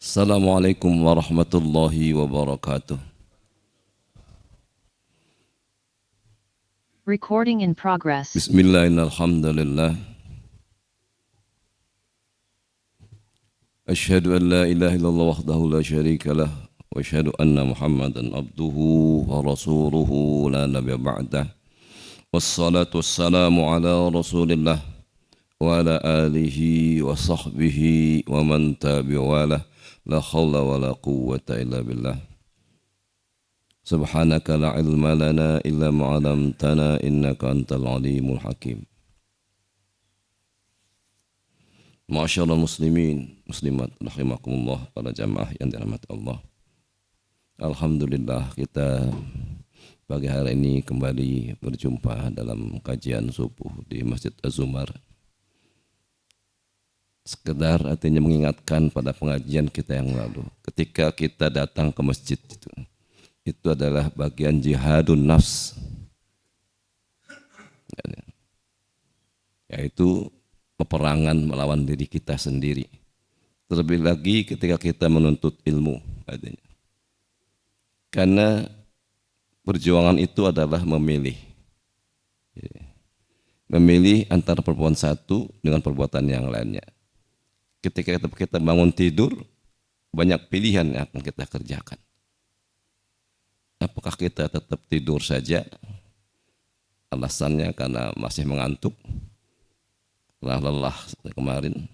Assalamualaikum warahmatullahi wabarakatuh. Recording in progress. Bismillahirrahmanirrahim. Asyhadu an la ilaha illallah wahdahu la syarika lah wa asyhadu anna Muhammadan abduhu wa rasuluhu la nabiyya ba'dah. Wassalatu wassalamu ala Rasulillah wa ala alihi wa sahbihi wa man tabi'alah. La haula wa la quwwata illa billah. Subhanaka la ilma lana illa ma 'allamtana innaka antal alimul hakim. Ma'asyiral muslimin, muslimat rahimakumullah, para jamaah yang dirahmati Allah. Alhamdulillah kita pagi hari ini kembali berjumpa dalam kajian subuh di Masjid Az-Zumar. Sekedar artinya mengingatkan pada pengajian kita yang lalu, ketika kita datang ke masjid itu adalah bagian jihadun nafs, yaitu peperangan melawan diri kita sendiri. Terlebih lagi ketika kita menuntut ilmu, artinya. Karena perjuangan itu adalah memilih antara perbuatan satu dengan perbuatan yang lainnya. Ketika kita bangun tidur, banyak pilihan yang akan kita kerjakan. Apakah kita tetap tidur saja, alasannya karena masih mengantuk, lelah kemarin,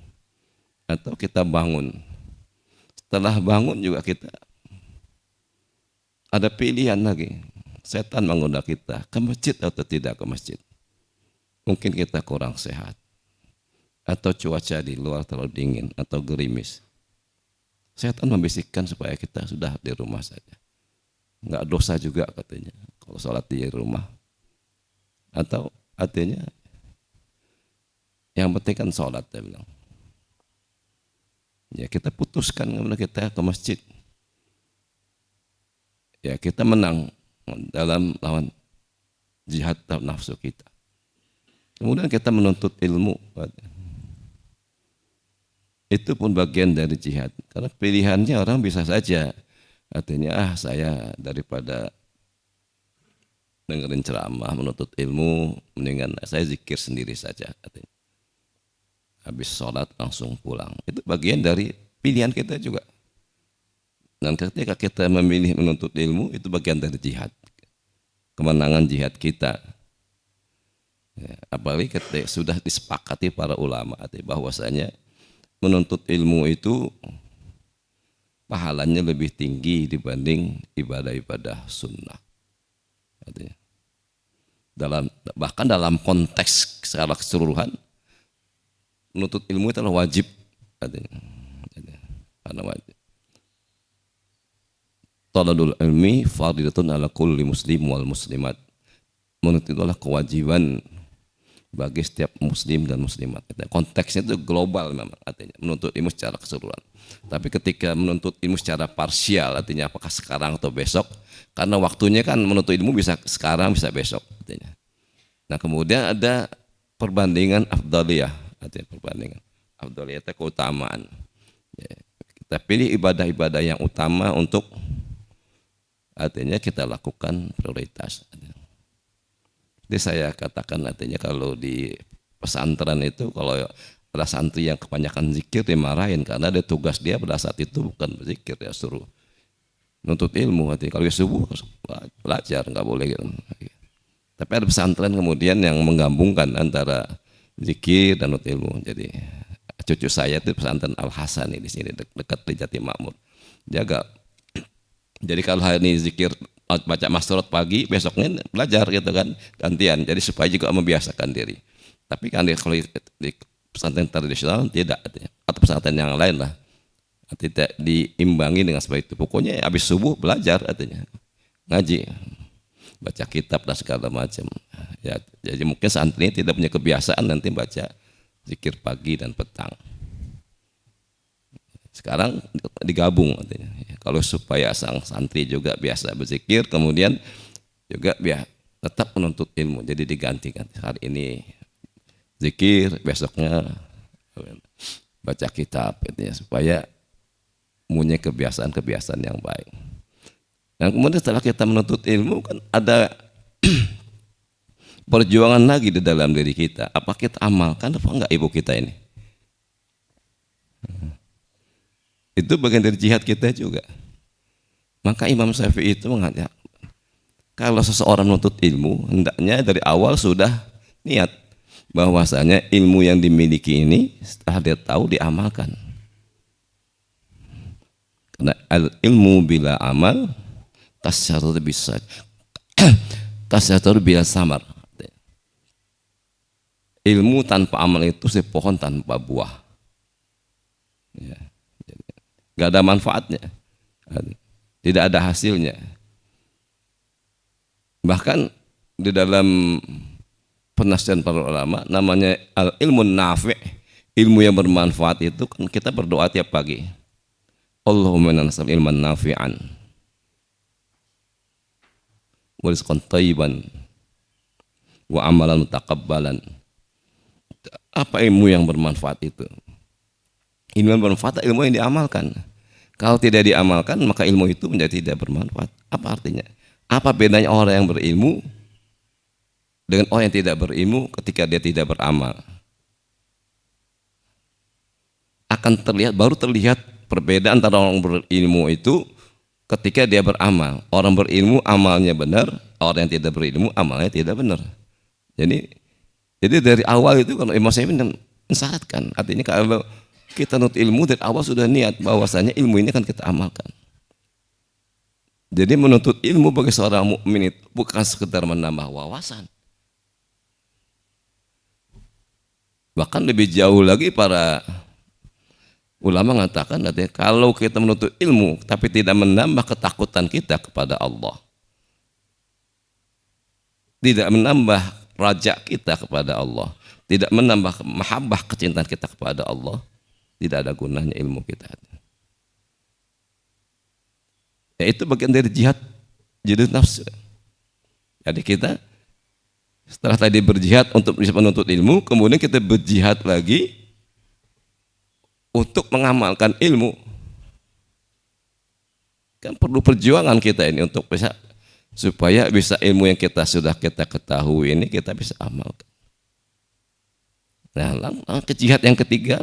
atau kita bangun. Setelah bangun juga kita ada pilihan lagi. Setan menggoda kita ke masjid atau tidak ke masjid. Mungkin kita kurang sehat, atau cuaca di luar terlalu dingin atau gerimis. Setan membisikkan supaya kita sudah di rumah saja. Enggak dosa juga katanya kalau sholat di rumah. Atau artinya yang penting kan sholat, dia bilang. Ya kita putuskan kemudian kita ke masjid. Ya kita menang dalam lawan jihad nafsu kita. Kemudian kita menuntut ilmu. Itu pun bagian dari jihad. Karena pilihannya orang bisa saja, artinya saya daripada dengerin ceramah menuntut ilmu, mendingan saya zikir sendiri saja. Artinya. Habis sholat langsung pulang. Itu bagian dari pilihan kita juga. Dan ketika kita memilih menuntut ilmu, itu bagian dari jihad. Kemenangan jihad kita. Ya, apalagi ketika sudah disepakati para ulama bahwasanya menuntut ilmu itu pahalanya lebih tinggi dibanding ibadah-ibadah sunnah. Artinya, bahkan dalam konteks secara keseluruhan, menuntut ilmu itu adalah wajib. Artinya, karena wajib. Talabul ilmi fardhatun ala kulli muslim wal muslimat. Menuntut itu adalah kewajiban bagi setiap muslim dan muslimat. Konteksnya itu global memang, artinya menuntut ilmu secara keseluruhan. Tapi ketika menuntut ilmu secara parsial, artinya apakah sekarang atau besok, karena waktunya kan menuntut ilmu bisa sekarang bisa besok, artinya. Nah kemudian ada perbandingan afdaliyah, artinya perbandingan afdaliyah itu keutamaan. Ya, kita pilih ibadah-ibadah yang utama untuk artinya kita lakukan prioritas. Jadi saya katakan artinya kalau di pesantren itu kalau ada santri yang kebanyakan zikir dimarahin karena ada tugas dia pada saat itu bukan berzikir, ya suruh nuntut ilmu. Artinya kalau subuh belajar nggak boleh gitu. Tapi ada pesantren kemudian yang menggabungkan antara zikir dan nuntut ilmu. Jadi cucu saya itu pesantren Al Hasan di sini dekat di Jati Makmur. Jaga. Jadi kalau hari ini zikir baca masturot pagi, besoknya belajar gitu kan, gantian. Jadi supaya juga membiasakan diri. Tapi kan kalau di pesantren tradisional tidak, atau pesantren yang lain lah, tidak diimbangi dengan seperti itu. Pokoknya habis subuh belajar, artinya ngaji, baca kitab dan segala macam. Ya, jadi mungkin santri tidak punya kebiasaan nanti baca zikir pagi dan petang. Sekarang digabung artinya. Kalau supaya sang santri juga biasa berzikir, kemudian juga tetap menuntut ilmu. Jadi digantikan. Hari ini zikir, besoknya baca kitab gitu ya, supaya punya kebiasaan-kebiasaan yang baik. Dan kemudian setelah kita menuntut ilmu kan ada perjuangan lagi di dalam diri kita. Apa kita amalkan apa enggak ibu kita ini? Itu bagian dari jihad kita juga. Maka Imam Syafi'i itu mengatakan, kalau seseorang menuntut ilmu, hendaknya dari awal sudah niat bahwasanya ilmu yang dimiliki ini setelah dia tahu diamalkan. Karena ilmu bila amal tasyarru bisa tasyarru bila samar. Ilmu tanpa amal itu seperti pohon tanpa buah. Ya. Gak ada manfaatnya, tidak ada hasilnya. Bahkan di dalam penasihat para ulama namanya al ilmun nafi', ilmu yang bermanfaat itu kan kita berdoa tiap pagi. Allahumma inna nas'aluka ilman nafi'an wa rizqan thayyiban wa amalan mutaqabbalan. Apa ilmu yang bermanfaat itu? Ilmu yang bermanfaat, ilmu yang diamalkan. Kalau tidak diamalkan, maka ilmu itu menjadi tidak bermanfaat. Apa artinya? Apa bedanya orang yang berilmu dengan orang yang tidak berilmu ketika dia tidak beramal? Akan terlihat, baru terlihat perbedaan antara orang berilmu itu ketika dia beramal. Orang berilmu amalnya benar, orang yang tidak berilmu amalnya tidak benar. Jadi dari awal itu kalau Imam Syafi'i mensyaratkan, artinya kalau kita nut ilmu dari awal sudah niat bahwasanya ilmu ini akan kita amalkan. Jadi menuntut ilmu bagi seorang mukmin itu bukan sekedar menambah wawasan. Bahkan lebih jauh lagi para ulama mengatakan kalau kita menuntut ilmu tapi tidak menambah ketakutan kita kepada Allah, tidak menambah raja kita kepada Allah, tidak menambah mahabbah kecintaan kita kepada Allah, tidak ada gunanya ilmu kita. Ya, itu bagian dari jihad nafsu. Jadi kita setelah tadi berjihad untuk bisa menuntut ilmu, kemudian kita berjihad lagi untuk mengamalkan ilmu. Kan perlu perjuangan kita ini untuk bisa supaya bisa ilmu yang kita ketahui ini kita bisa amalkan. Nah, jihad yang ketiga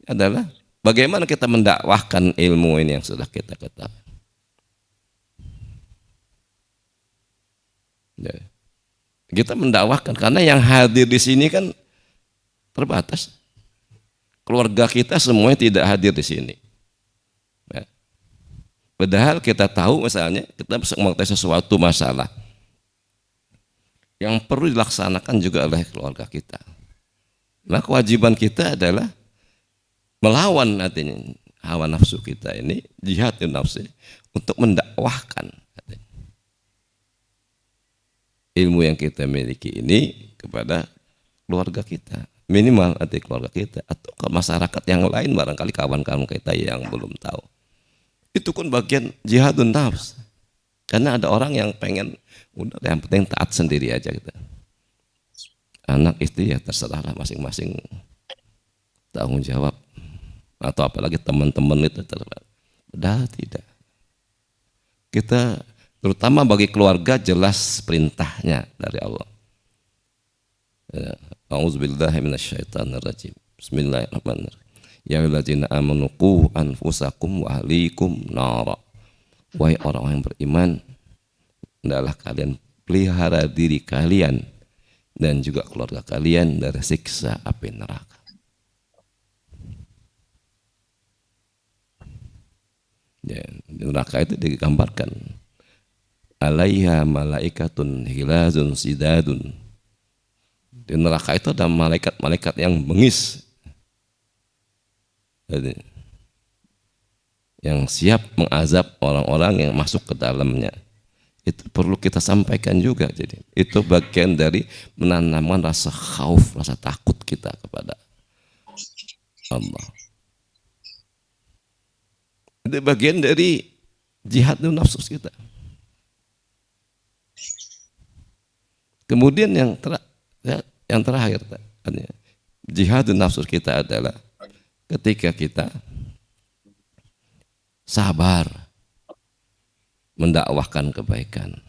adalah bagaimana kita mendakwahkan ilmu ini yang sudah kita ketahui. Kita mendakwahkan karena yang hadir di sini kan terbatas. Keluarga kita semuanya tidak hadir di sini. Ya. Padahal kita tahu misalnya kita bisa mengetahui sesuatu masalah yang perlu dilaksanakan juga oleh keluarga kita. Nah, kewajiban kita adalah melawan artinya hawa nafsu kita ini, jihad nafsu untuk mendakwahkan ilmu yang kita miliki ini kepada keluarga kita, minimal arti keluarga kita atau ke masyarakat yang lain, barangkali kawan-kawan kita yang belum tahu. Itu pun bagian jihadun nafs. Karena ada orang yang pengen udah yang penting taat sendiri aja kita. Anak istri ya terserahlah masing-masing tanggung jawab, atau apalagi teman-teman itu padahal tidak. Kita terutama bagi keluarga jelas perintahnya dari Allah. A'udzubillahi minasyaitonirrajim. Bismillahirrahmanirrahim. Ya ayyuhallazina amanu qu anfusakum wa ahlikum nara. Wahai orang yang beriman, hendaklah kalian pelihara diri kalian dan juga keluarga kalian dari siksa api neraka. Ya, neraka itu digambarkan alaiha malaikatun hilazun sidadun. Di neraka itu ada malaikat-malaikat yang bengis, yang siap mengazab orang-orang yang masuk ke dalamnya. Itu perlu kita sampaikan juga. Jadi itu bagian dari menanamkan rasa khauf, rasa takut kita kepada Allah. Itu bagian dari jihad nafsu kita. Kemudian yang terakhir jihad nafsu kita adalah ketika kita sabar mendakwahkan kebaikan,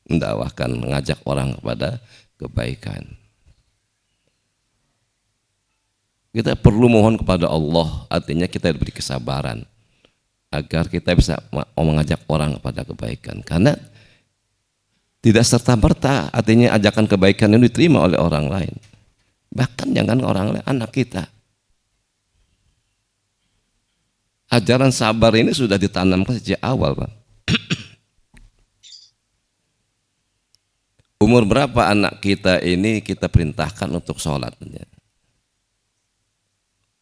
mengajak orang kepada kebaikan. Kita perlu mohon kepada Allah, artinya kita diberi kesabaran agar kita bisa mengajak orang kepada kebaikan. Karena tidak serta-merta artinya ajakan kebaikan itu diterima oleh orang lain. Bahkan jangan orang lain, anak kita. Ajaran sabar ini sudah ditanamkan sejak awal, Pak. Umur berapa anak kita ini kita perintahkan untuk sholat?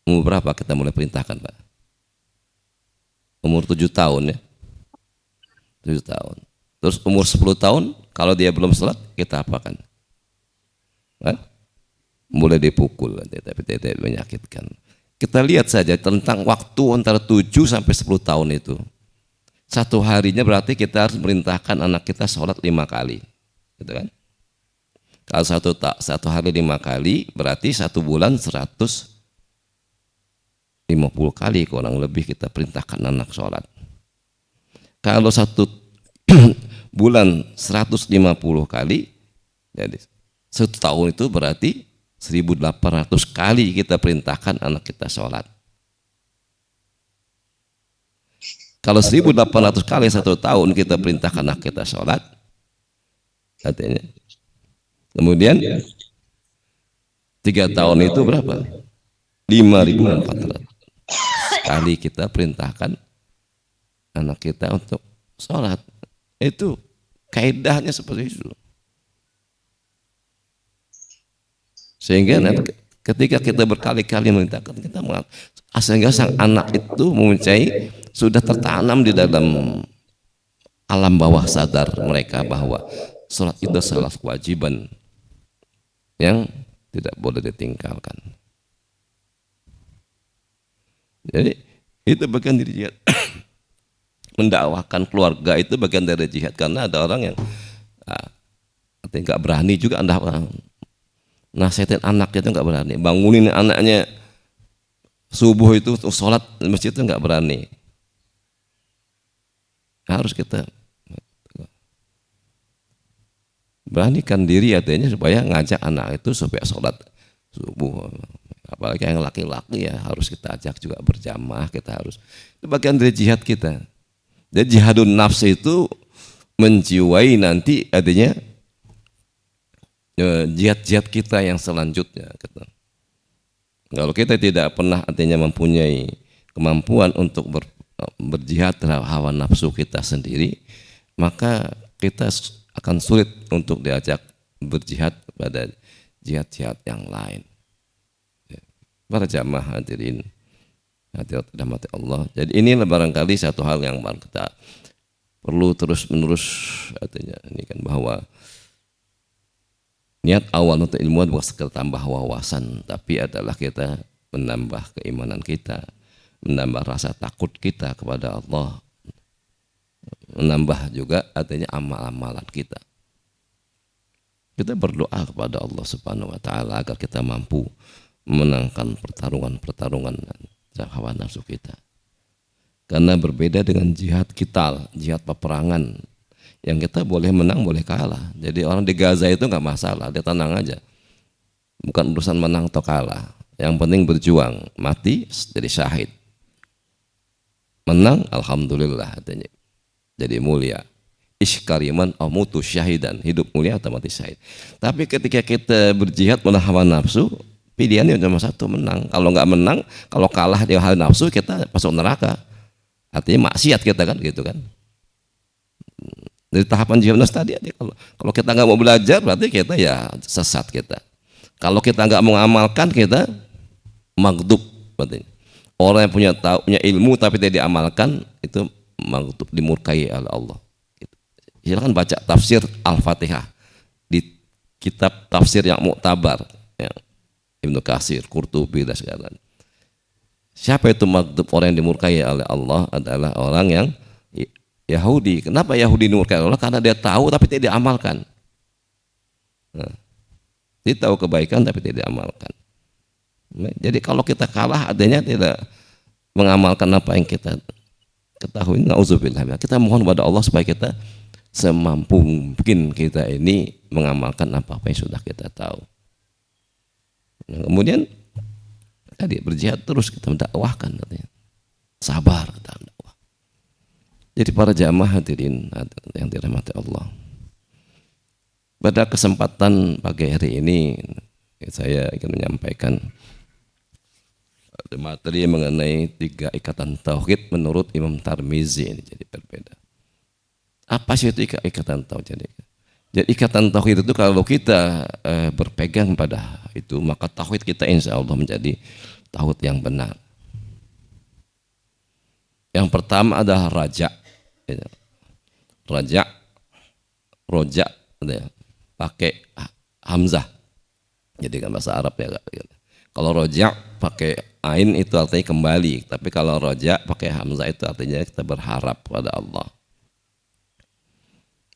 Umur berapa kita mulai perintahkan, Pak? Umur 7 tahun ya. 7 tahun. Terus umur 10 tahun kalau dia belum sholat kita apakan? Hah? Mulai dipukul, tapi tidak menyakitkan. Kita lihat saja tentang waktu antara 7 sampai 10 tahun itu. Satu harinya berarti kita harus merintahkan anak kita sholat 5 kali. Gitu kan? Kalau satu hari 5 kali berarti 1 bulan 150 kali kurang lebih kita perintahkan anak sholat. Kalau 1 bulan 150 kali, jadi 1 tahun itu berarti 1800 kali kita perintahkan anak kita sholat. Kalau 1800 kali 1 tahun kita perintahkan anak kita sholat, artinya kemudian 3 tahun itu berapa? 5400 kali kita perintahkan anak kita untuk sholat. Itu kaidahnya seperti itu. Sehingga ketika kita berkali-kali memerintahkan kita sehingga sang anak itu mempunyai sudah tertanam di dalam alam bawah sadar mereka bahwa sholat itu adalah kewajiban yang tidak boleh ditinggalkan. Jadi itu bagian dari jihad. Mendakwahkan keluarga itu bagian dari jihad, karena ada orang yang nggak berani juga nasihatin anaknya itu nggak berani, bangunin anaknya subuh itu untuk sholat di masjid itu nggak berani. Harus kita beranikan diri artinya supaya ngajak anak itu supaya sholat subuh. Apalagi yang laki-laki ya harus kita ajak juga berjamaah, kita harus, itu bagian dari jihad kita. Jadi jihadun nafs itu menjiwai nanti artinya jihad-jihad kita yang selanjutnya. Kalau kita tidak pernah artinya mempunyai kemampuan untuk berjihad terhadap hawa nafsu kita sendiri, maka kita akan sulit untuk diajak berjihad pada jihad-jihad yang lain. Para jamaah hadirin hadirat rahmati Allah. Jadi inilah barangkali satu hal yang kita perlu terus menerus artinya ini kan, bahwa niat awal untuk ilmuwan bukan sekedar tambah wawasan, tapi adalah kita menambah keimanan kita, menambah rasa takut kita kepada Allah, menambah juga artinya amal-amalan kita. Kita berdoa kepada Allah Subhanahu wa taala agar kita mampu memenangkan pertarungan hawa nafsu kita. Karena berbeda dengan jihad kita, jihad peperangan yang kita boleh menang boleh kalah. Jadi orang di Gaza itu nggak masalah, dia tenang aja. Bukan urusan menang atau kalah. Yang penting berjuang, mati jadi syahid. Menang alhamdulillah artinya jadi mulia. Iskariman amutu syahidan, hidup mulia atau mati syahid. Tapi ketika kita berjihad menahan hawa nafsu, pilihannya cuma satu, menang. Kalau nggak menang, kalau kalah di hawa nafsu, kita masuk neraka. Artinya maksiat kita kan, gitu kan. Dari tahapan jihad nafsu tadi, kalau kita nggak mau belajar, berarti kita ya sesat kita. Kalau kita nggak mau mengamalkan, kita maghdub. Berarti orang yang punya ilmu tapi tidak diamalkan, itu maghdub, dimurkai oleh Allah. Silakan baca tafsir Al-Fatihah di kitab tafsir yang muktabar, ya. Ibnu Katsir, Qurtubi dan segala. Siapa itu maghdub, orang yang dimurkai oleh Allah adalah orang yang Yahudi. Kenapa Yahudi dimurkai oleh Allah? Karena dia tahu tapi tidak diamalkan. Dia tahu kebaikan tapi tidak diamalkan. Jadi kalau kita kalah adanya tidak mengamalkan apa yang kita ketahui, nauzubillah. Kita mohon kepada Allah supaya kita semampu mungkin kita ini mengamalkan apa-apa yang sudah kita tahu. Nah, kemudian tadi berjihad terus, kita mendakwahkan katanya. Sabar kita dakwah. Jadi para jamaah hadirin yang dirahmati Allah. Pada kesempatan pagi hari ini saya ingin menyampaikan materi mengenai 3 ikatan tauhid menurut Imam Tirmizi. Ini jadi berbeda. Apa sih itu ikatan tauhid? Jadi ikatan tauhid itu kalau kita berpegang pada itu, maka tauhid kita insya Allah menjadi tauhid yang benar. Yang pertama adalah raja. Raja, roja, pakai hamzah. Jadi kan bahasa Arab ya. Kalau roja pakai ain itu artinya kembali, tapi kalau roja pakai hamzah itu artinya kita berharap kepada Allah.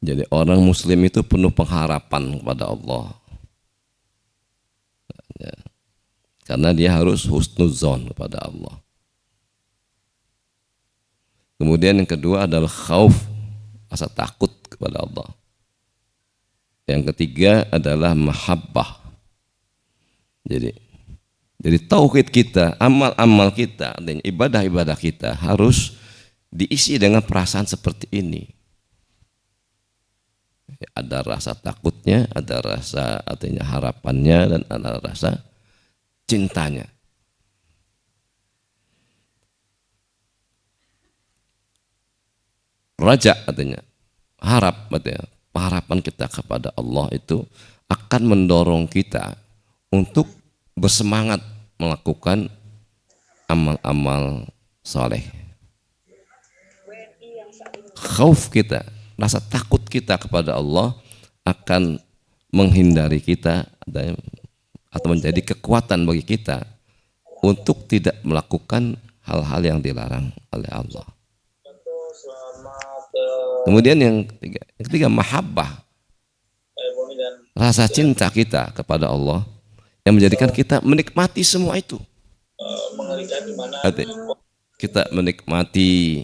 Jadi orang muslim itu penuh pengharapan kepada Allah. Ya. Karena dia harus husnuzon kepada Allah. Kemudian yang kedua adalah khauf, rasa takut kepada Allah. Yang ketiga adalah mahabbah. Jadi tauhid kita, amal-amal kita, dan ibadah-ibadah kita harus diisi dengan perasaan seperti ini. Ada rasa takutnya, ada rasa artinya harapannya, dan ada rasa cintanya. Raja artinya harap, artinya harapan kita kepada Allah itu akan mendorong kita untuk bersemangat melakukan amal-amal soleh. Khauf kita, rasa takut kita kepada Allah akan menghindari kita atau menjadi kekuatan bagi kita untuk tidak melakukan hal-hal yang dilarang oleh Allah. Kemudian yang ketiga mahabbah, rasa cinta kita kepada Allah yang menjadikan kita menikmati semua itu. Kita menikmati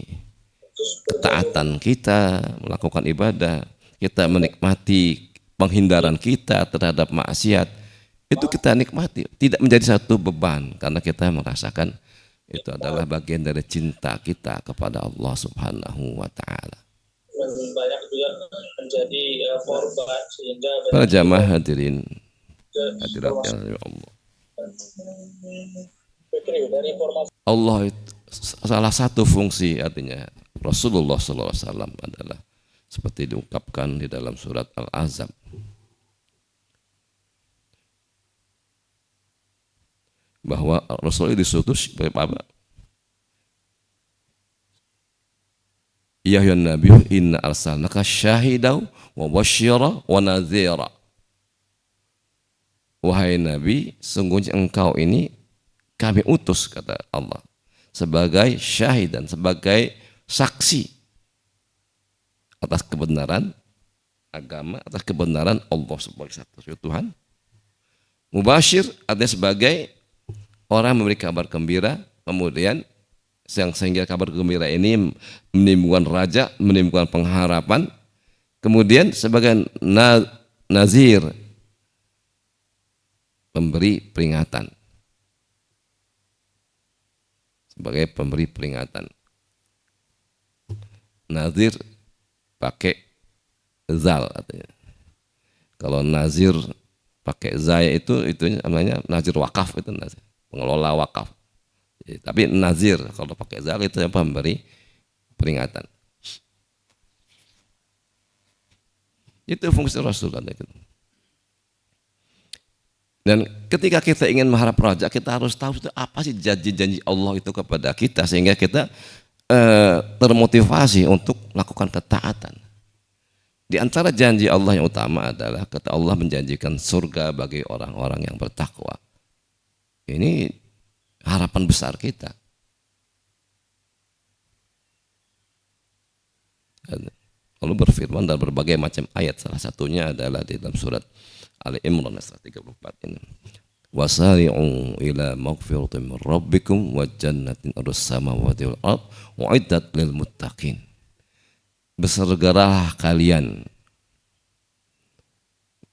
ketaatan kita, melakukan ibadah, kita menikmati penghindaran kita terhadap maksiat, itu kita nikmati, tidak menjadi satu beban karena kita merasakan itu adalah bagian dari cinta kita kepada Allah Subhanahu wa taala. Banyak juga menjadi korban sehingga para jamaah hadirin hadirat ya Allah. Allah itu salah satu fungsi artinya Rasulullah SAW adalah seperti diungkapkan di dalam surat Al-Ahzab. Bahwa Rasul disutus sebagai apa? Ya ayyuhan nabiyyu inna arsalnaka syahidan wa basyira wa nadhira. Wahai Nabi, sungguhnya engkau ini kami utus, kata Allah, sebagai syahid dan sebagai saksi atas kebenaran agama, atas kebenaran Allah sebagai satu Tuhan. Mubasyir artinya sebagai orang memberi kabar gembira, kemudian sehingga kabar gembira ini menimbulkan raja, menimbulkan pengharapan. Kemudian sebagai nazir, pemberi peringatan. Sebagai pemberi peringatan. Nazir pakai zal artinya. Kalau nazir pakai zaya itu namanya nazir wakaf, itu nazir, pengelola wakaf. Tapi nazir kalau pakai zal itu apa? Memberi peringatan. Itu fungsi Rasulullah. Dan ketika kita ingin mengharap raja, kita harus tahu itu apa sih janji-janji Allah itu kepada kita, sehingga kita termotivasi untuk melakukan ketaatan. Di antara janji Allah yang utama adalah kata Allah menjanjikan surga bagi orang-orang yang bertakwa. Ini harapan besar kita. Lalu berfirman dalam berbagai macam ayat, salah satunya adalah di dalam surat Ali Imran ayat 34 ini. wasari'u ila maghfiratin min rabbikum wa jannatin ardus samawati wal ard uiddat lil muttaqin. Bersegeralah kalian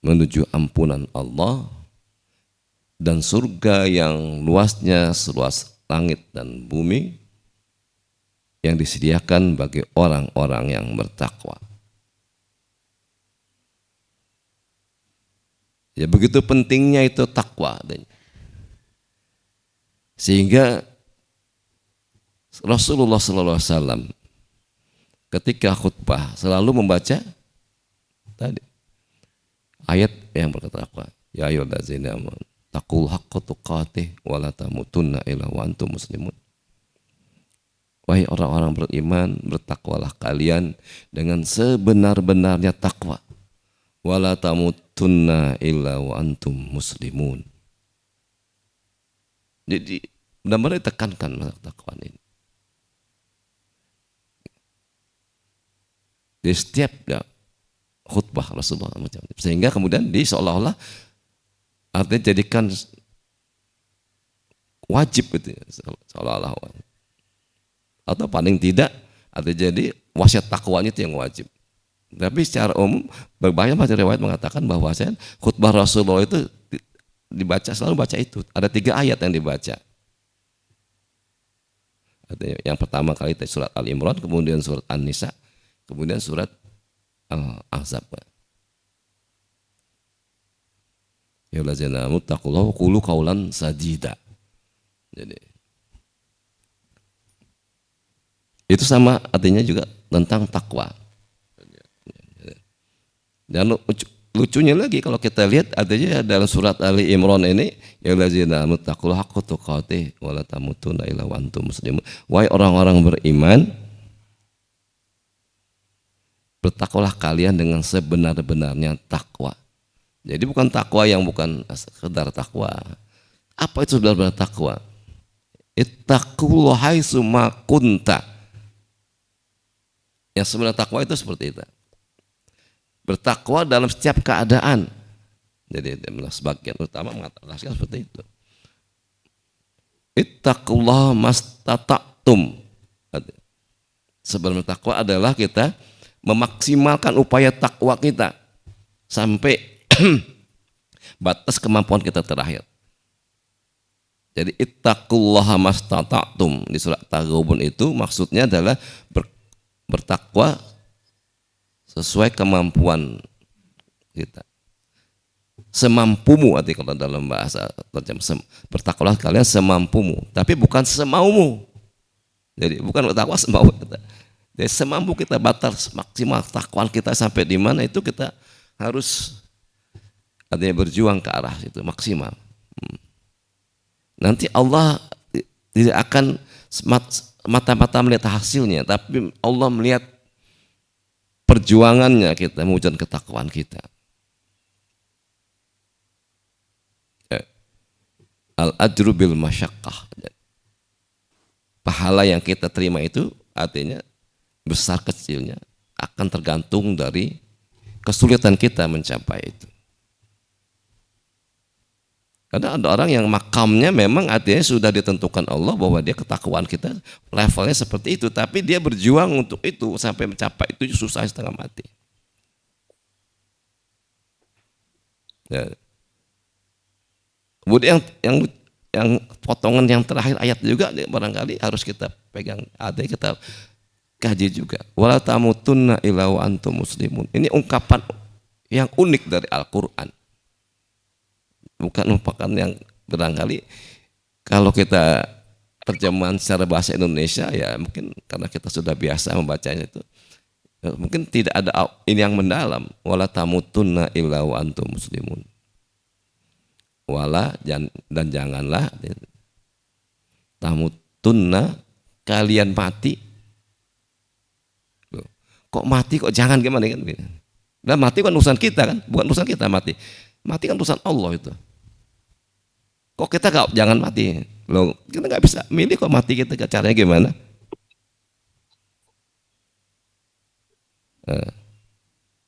menuju ampunan Allah dan surga yang luasnya seluas langit dan bumi yang disediakan bagi orang-orang yang bertakwa. Ya begitu pentingnya itu takwa. Sehingga Rasulullah SAW ketika khutbah selalu membaca tadi ayat yang berkata apa? Ya ayyuhallazina amanu taqul haqqa tuqatih wa la tamutunna illa wa antum muslimun. Wahai orang-orang beriman, bertakwalah kalian dengan sebenar-benarnya takwa. Wala tamutunna illa wa antum muslimun. Jadi benar-benar ditekankan masalah takwa ini. Di setiap khutbah Rasulullah macam itu. Sehingga kemudian di seolah-olah artinya jadikan wajib itu seolah-olah, atau paling tidak artinya jadi wasiat takwanya itu yang wajib. Tapi secara umum berbanyak riwayat mengatakan bahwa khutbah Rasulullah itu dibaca, selalu baca itu. Ada 3 ayat yang dibaca. Yang pertama kali itu surat Al-Imran, kemudian surat An-Nisa, kemudian surat Al-Ahzab. Ya lazina muttaqullaha qulu qaulan sadida. Jadi itu sama artinya juga tentang takwa. Dan lucunya lagi kalau kita lihat artinya dalam surat Ali Imran ini ya lazina muttaqullaha haqqa tuqatih wa la tamutunna illa wa antum muslimun. Wahai orang-orang beriman, bertakwalah kalian dengan sebenar-benarnya takwa. Jadi bukan takwa yang bukan sekedar takwa. Apa itu sebenar-benar takwa? Ittaqullaha haitsu ma kunta. Yang sebenarnya takwa itu seperti itu. Bertakwa dalam setiap keadaan. Jadi sebagian utama mengatakan seperti itu. Ittaqullaha mastata'tum. Sebenarnya takwa adalah kita memaksimalkan upaya takwa kita sampai batas kemampuan kita terakhir. Jadi ittaqullaha mastata'tum di surat Taghabun itu maksudnya adalah bertakwa sesuai kemampuan kita. Semampumu, arti kalau dalam bahasa terjemah, bertakwalah kalian semampumu, tapi bukan semaumu. Jadi bukan bertakwa semau kita. Jadi semampu kita, batas maksimal takwa kita sampai di mana itu kita harus artinya berjuang ke arah itu maksimal. Nanti Allah tidak akan mata-mata melihat hasilnya, tapi Allah melihat perjuangannya kita mewujudkan ketakwaan kita. Al-ajru bil masyaqqah. Pahala yang kita terima itu artinya besar kecilnya akan tergantung dari kesulitan kita mencapai itu. Karena ada orang yang makamnya memang artinya sudah ditentukan Allah bahwa dia ketakwaan kita levelnya seperti itu, tapi dia berjuang untuk itu sampai mencapai itu susah setengah mati. Ya. Kemudian yang potongan yang terakhir ayat juga barangkali harus kita pegang, ada kita kaji juga. Wala tamutunna illa wa antum muslimun. Ini ungkapan yang unik dari Al-Qur'an. Bukan merupakan yang barangkali kalau kita terjemahan secara bahasa Indonesia ya mungkin karena kita sudah biasa membacanya itu mungkin tidak ada ini yang mendalam. Wala tamutunna illa wa antum muslimun. Wala dan janganlah tamutunna kalian mati. Kok mati kok jangan gimana kan? Dan mati kan urusan kita kan, bukan urusan kita mati. Mati kan urusan Allah itu. Kok kita jangan mati? Loh, kita nggak bisa milih kok mati kita, caranya gimana?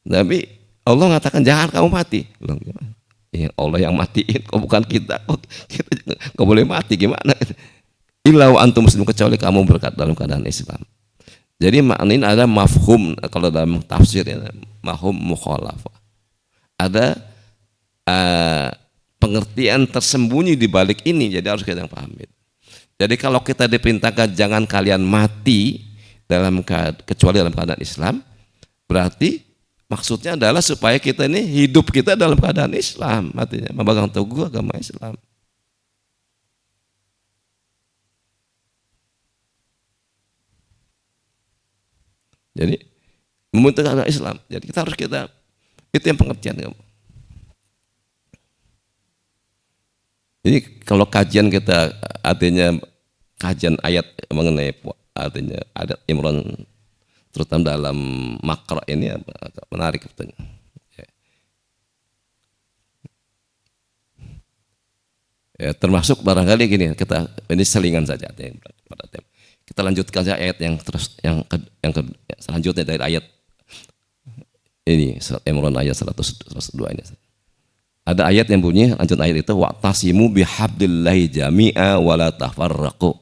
Tapi Allah mengatakan jangan kamu mati. Loh, gimana? Ya, Allah yang matiin, kok bukan kita, kok kita nggak boleh mati gimana? Illa wa antum muslim, kecuali kamu berkat dalam keadaan Islam. Jadi maknain ada mafhum kalau dalam tafsir ya, mafhum mukhalafah. Ada pengertian tersembunyi di balik ini, jadi harus kita pahami. Jadi kalau kita diperintahkan jangan kalian mati kecuali dalam keadaan Islam, berarti maksudnya adalah supaya kita ini hidup kita dalam keadaan Islam, artinya memegang teguh agama Islam. Jadi membentuk agama Islam. Jadi kita harus itu yang pengertian kamu. Jadi kalau kajian kita artinya kajian ayat mengenai artinya adat Imran terutama dalam makro ini menarik betulnya. Ya, termasuk barangkali gini, kita ini selingan saja pada tema. Kita lanjutkan saja ayat yang selanjutnya dari ayat ini surat Imran ayat 102 ini. Ada ayat yang bunyi lanjut ayat itu wa'tasimu bihablillahi jami'a wa la tafarraqu.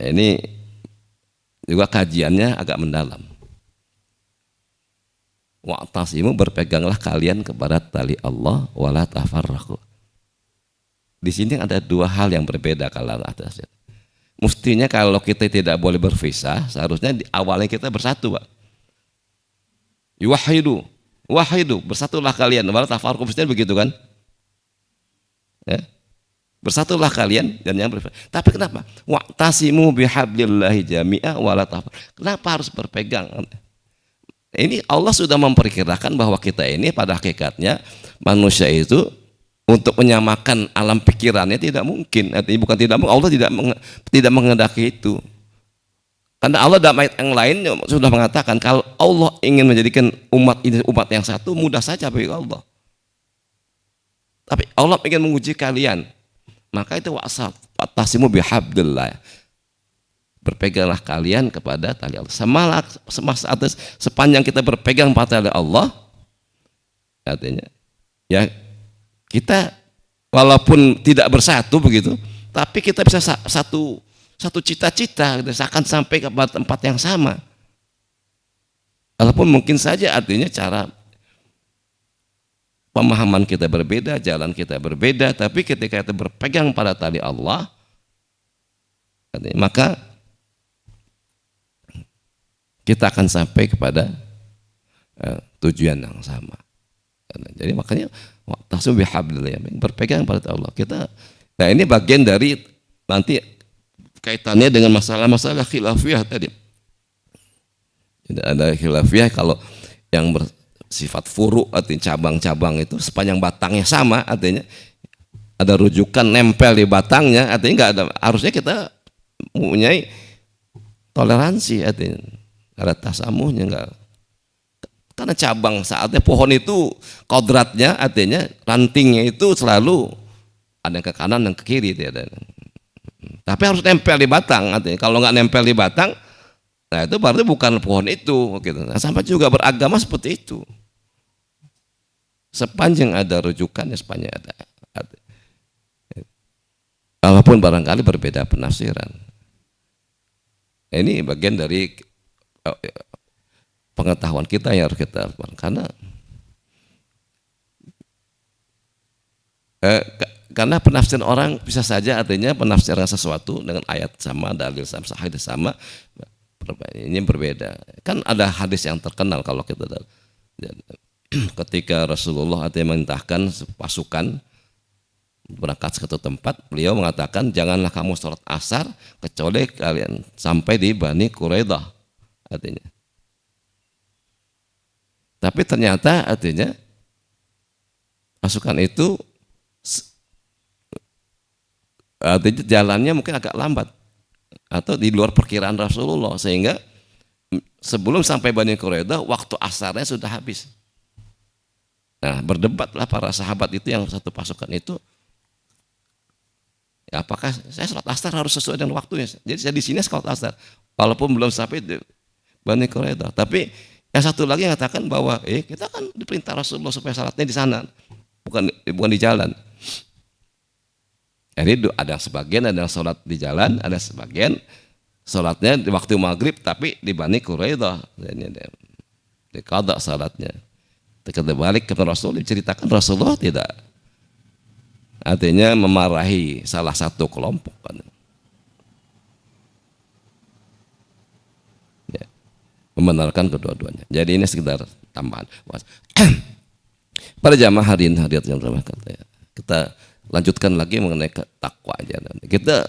Ini juga kajiannya agak mendalam. Wa'tasimu, berpeganglah kalian kepada tali Allah wa la tafarraqu. Di sini ada dua hal yang berbeda kalau atas. Mestinya kalau kita tidak boleh berpisah, seharusnya di awalnya kita bersatu, Pak. Wahidu, bersatulah kalian. Wala tafarraqu, mestinya begitu kan? Ya. Bersatulah kalian dan yang berpisah. Tapi kenapa? Wa'tasimu bihablillahi jami'a wa la tafarraqu. Kenapa harus berpegang? Ini Allah sudah memperkirakan bahwa kita ini pada hakikatnya manusia itu untuk menyamakan alam pikirannya tidak mungkin. Artinya bukan tidak mungkin, Allah tidak menghendaki itu. Karena Allah dalam ayat yang lain sudah mengatakan kalau Allah ingin menjadikan umat ini umat yang satu, mudah saja bagi Allah. Tapi Allah ingin menguji kalian. Maka itu wa'tasimu bihablillah. Berpeganglah kalian kepada tali Allah. Sepanjang kita berpegang pada tali Allah, artinya ya kita walaupun tidak bersatu begitu, tapi kita bisa satu cita-cita, akan sampai ke tempat yang sama. Walaupun mungkin saja artinya cara pemahaman kita berbeda, jalan kita berbeda, tapi ketika kita berpegang pada tali Allah, maka kita akan sampai kepada tujuan yang sama. Jadi makanya wa'tasimu bihablillah, berpegang pada Allah. Nah ini bagian dari nanti kaitannya dengan masalah-masalah khilafiyah tadi. Ada khilafiyah kalau yang bersifat furu, artinya cabang-cabang itu sepanjang batangnya sama, artinya ada rujukan nempel di batangnya, artinya enggak ada, harusnya kita mempunyai toleransi, artinya ada tasamuhnya enggak. Karena cabang saatnya pohon itu kodratnya artinya rantingnya itu selalu ada yang ke kanan dan ke kiri tidak. Tapi harus nempel di batang, artinya kalau nggak nempel di batang, nah itu berarti bukan pohon itu. Gitu. Nah, sampai juga beragama seperti itu. Sepanjang ada rujukannya, sepanjang ada. Walaupun barangkali berbeda penafsiran. Ini bagian dari pengetahuan kita yang harus kita karena penafsiran orang bisa saja artinya penafsiran sesuatu dengan ayat sama, dalil sama, hadis sama, ini berbeda. Kan ada hadis yang terkenal kalau kita ketika Rasulullah artinya memerintahkan pasukan berangkat ke suatu tempat, beliau mengatakan janganlah kamu sholat asar kecuali kalian sampai di Bani Quraidah, artinya. Tapi ternyata artinya pasukan itu artinya jalannya mungkin agak lambat atau di luar perkiraan Rasulullah, sehingga sebelum sampai Bani Quraidah waktu asarnya sudah habis. Nah, berdebatlah para sahabat itu yang satu pasukan itu, ya, apakah saya sholat asar harus sesuai dengan waktunya? Jadi saya di sini sholat asar walaupun belum sampai di Bani Quraidah. Tapi Yang satu lagi mengatakan bahwa kita kan diperintah Rasulullah supaya salatnya di sana, bukan di jalan. Jadi ada sebagian ada yang sholat di jalan, ada sebagian sholatnya di waktu maghrib tapi di Bani Quraidah, dikada salatnya. Ketika balik ke Rasul diceritakan Rasulullah tidak, artinya memarahi salah satu kelompok kan. Ya, membenarkan kedua-duanya. Jadi ini sekedar tambahan. Pada jamaah hadirin hadirat yang berbahagia, kita lanjutkan lagi mengenai takwa aja. Kita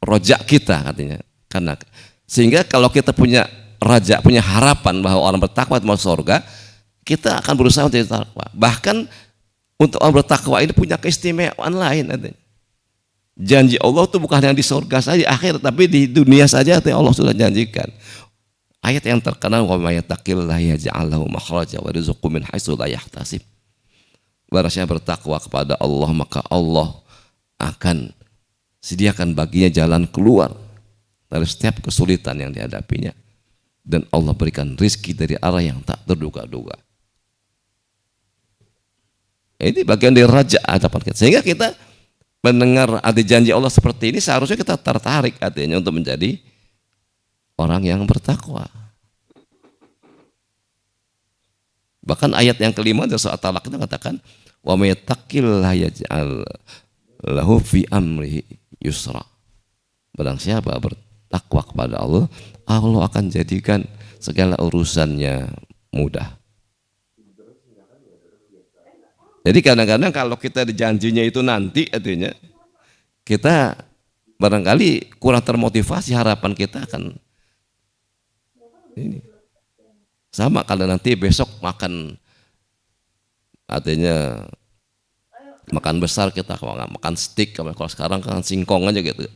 rojak kita artinya, karena sehingga kalau kita punya raja, punya harapan bahwa orang bertakwa itu masuk surga, kita akan berusaha untuk bertakwa. Bahkan untuk orang bertakwa ini punya keistimewaan lain artinya. Janji Allah itu bukan yang di surga saja akhir, tapi di dunia saja artinya Allah sudah janjikan. Ayat yang terkenal, wa may yattaqillaha yaj'al lahu makhraja wa yarzuqhu min haitsu la yahtasib. Barang siapa bertakwa kepada Allah, maka Allah akan sediakan baginya jalan keluar dari setiap kesulitan yang dihadapinya, dan Allah berikan rizki dari arah yang tak terduga-duga. Ini bagian dari raja hadapan kita. Sehingga kita mendengar ada janji Allah seperti ini, seharusnya kita tertarik artinya untuk menjadi orang yang bertakwa. Bahkan ayat yang kelima dari surah Talaq itu mengatakan, wa may yattaqillaha yaj'al lahu fi amrihi yusra. Barang siapa bertakwa kepada Allah, Allah akan jadikan segala urusannya mudah. Jadi kadang-kadang kalau kita dijanjinya itu nanti artinya kita barangkali kurang termotivasi, harapan kita akan ini. Sama kalau nanti besok makan artinya makan besar kita, kalau nggak makan steak, kalau sekarang kan singkong aja gitu.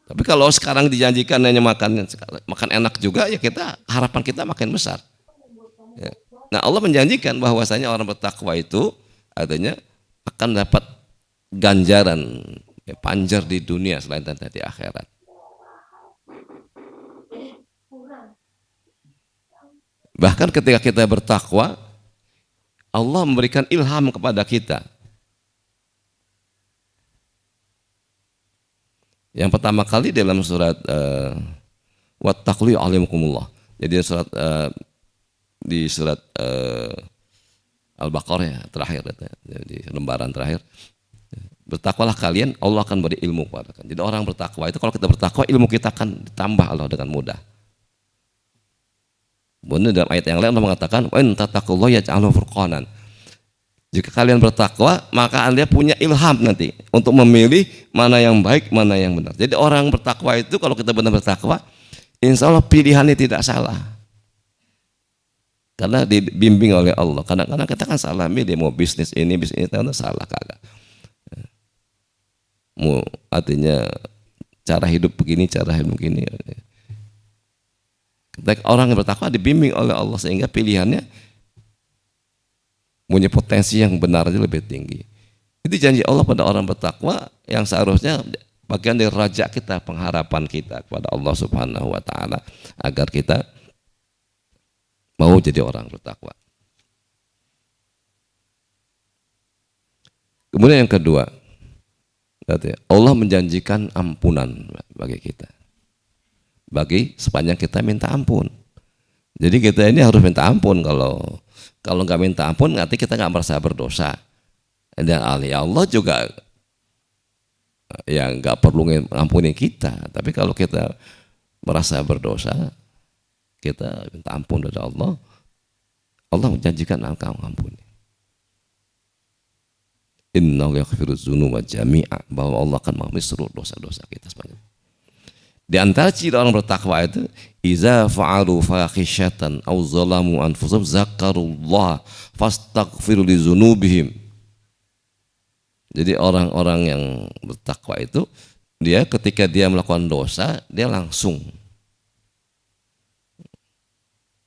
Tapi kalau sekarang dijanjikan hanya makan enak juga, ya kita harapan kita makin besar. Ya. Nah Allah menjanjikan bahwasanya orang bertakwa itu artinya akan dapat ganjaran panjar di dunia selain nanti di akhirat. Bahkan ketika kita bertakwa, Allah memberikan ilham kepada kita. Yang pertama kali dalam surat wattaqu alimukumullah. Jadi di surat Al-Baqarah ya, terakhir di lembaran terakhir. Bertakwalah kalian, Allah akan beri ilmu kepada kalian. Jadi orang bertakwa itu, kalau kita bertakwa, ilmu kita akan ditambah Allah dengan mudah. Kemudian dalam ayat yang lain Allah mengatakan, wa in tattaqullaha yaj'al furqanan. Jika kalian bertakwa, maka Anda punya ilham nanti untuk memilih mana yang baik, mana yang benar. Jadi orang bertakwa itu, kalau kita benar bertakwa, insya Allah pilihannya tidak salah. Karena dibimbing oleh Allah. Kadang-kadang kita kan salah milih, mau bisnis ini ternyata salah kagak. Mau artinya cara hidup begini, cara hidup begini. Orang yang bertakwa dibimbing oleh Allah sehingga pilihannya punya potensi yang benar aja lebih tinggi. Itu janji Allah pada orang bertakwa yang seharusnya bagian dari raja kita, pengharapan kita kepada Allah Subhanahu wa taala agar kita mau jadi orang bertakwa. Kemudian yang kedua, Allah menjanjikan ampunan bagi kita. Bagi sepanjang kita minta ampun. Jadi kita ini harus minta ampun. Kalau nggak minta ampun, nanti kita nggak merasa berdosa. Dan Allah juga ya nggak perlu mengampuni kita. Tapi kalau kita merasa berdosa, kita minta ampun dari Allah. Allah menjanjikan akan mengampuni. Innahu yaghfiru dzunuba jami'a, bahwa Allah akan mengampuni seluruh dosa-dosa kita sepanjang. Di antara ciri orang bertakwa itu, iza fa'alu fahisyatan aw zalamu anfusahum zakarullah fastaghfiru lidzunubihim. Jadi orang-orang yang bertakwa itu, dia ketika dia melakukan dosa, dia langsung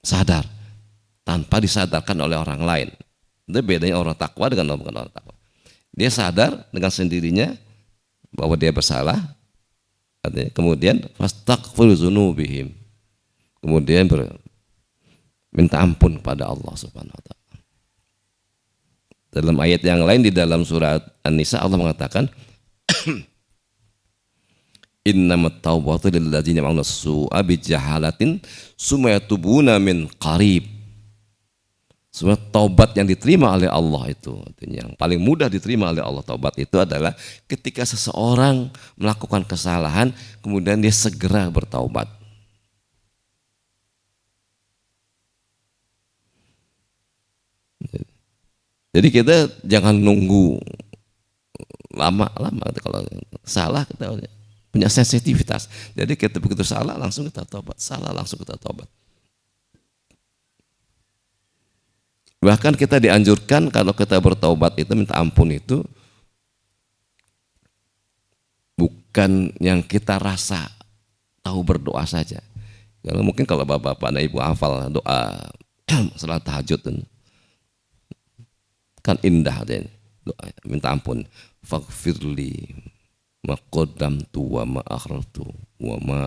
sadar tanpa disadarkan oleh orang lain. Itu bedanya orang takwa dengan bukan orang takwa. Dia sadar dengan sendirinya bahwa dia bersalah. Kemudian fastaghfiru dzunubihim. Kemudian minta ampun pada Allah Subhanahu wa taala. Dalam ayat yang lain di dalam surat An-Nisa Allah mengatakan innamat taubatu lil ladzina ya'maluna su'a bi jahalatin summa yatubuna min qarib. Sebenarnya taubat yang diterima oleh Allah itu, artinya yang paling mudah diterima oleh Allah taubat itu adalah ketika seseorang melakukan kesalahan kemudian dia segera bertaubat. Jadi kita jangan nunggu lama-lama kalau salah kita punya sensitivitas. Jadi kita begitu salah langsung kita taubat, salah langsung kita taubat. Bahkan kita dianjurkan kalau kita bertaubat itu minta ampun itu bukan yang kita rasa tahu berdoa saja. Kalau mungkin kalau bapak-bapak dan ibu hafal doa salat tahajud kan indah deh doa minta ampun. Faghfirli ma qaddamtu wa ma akhartu wa ma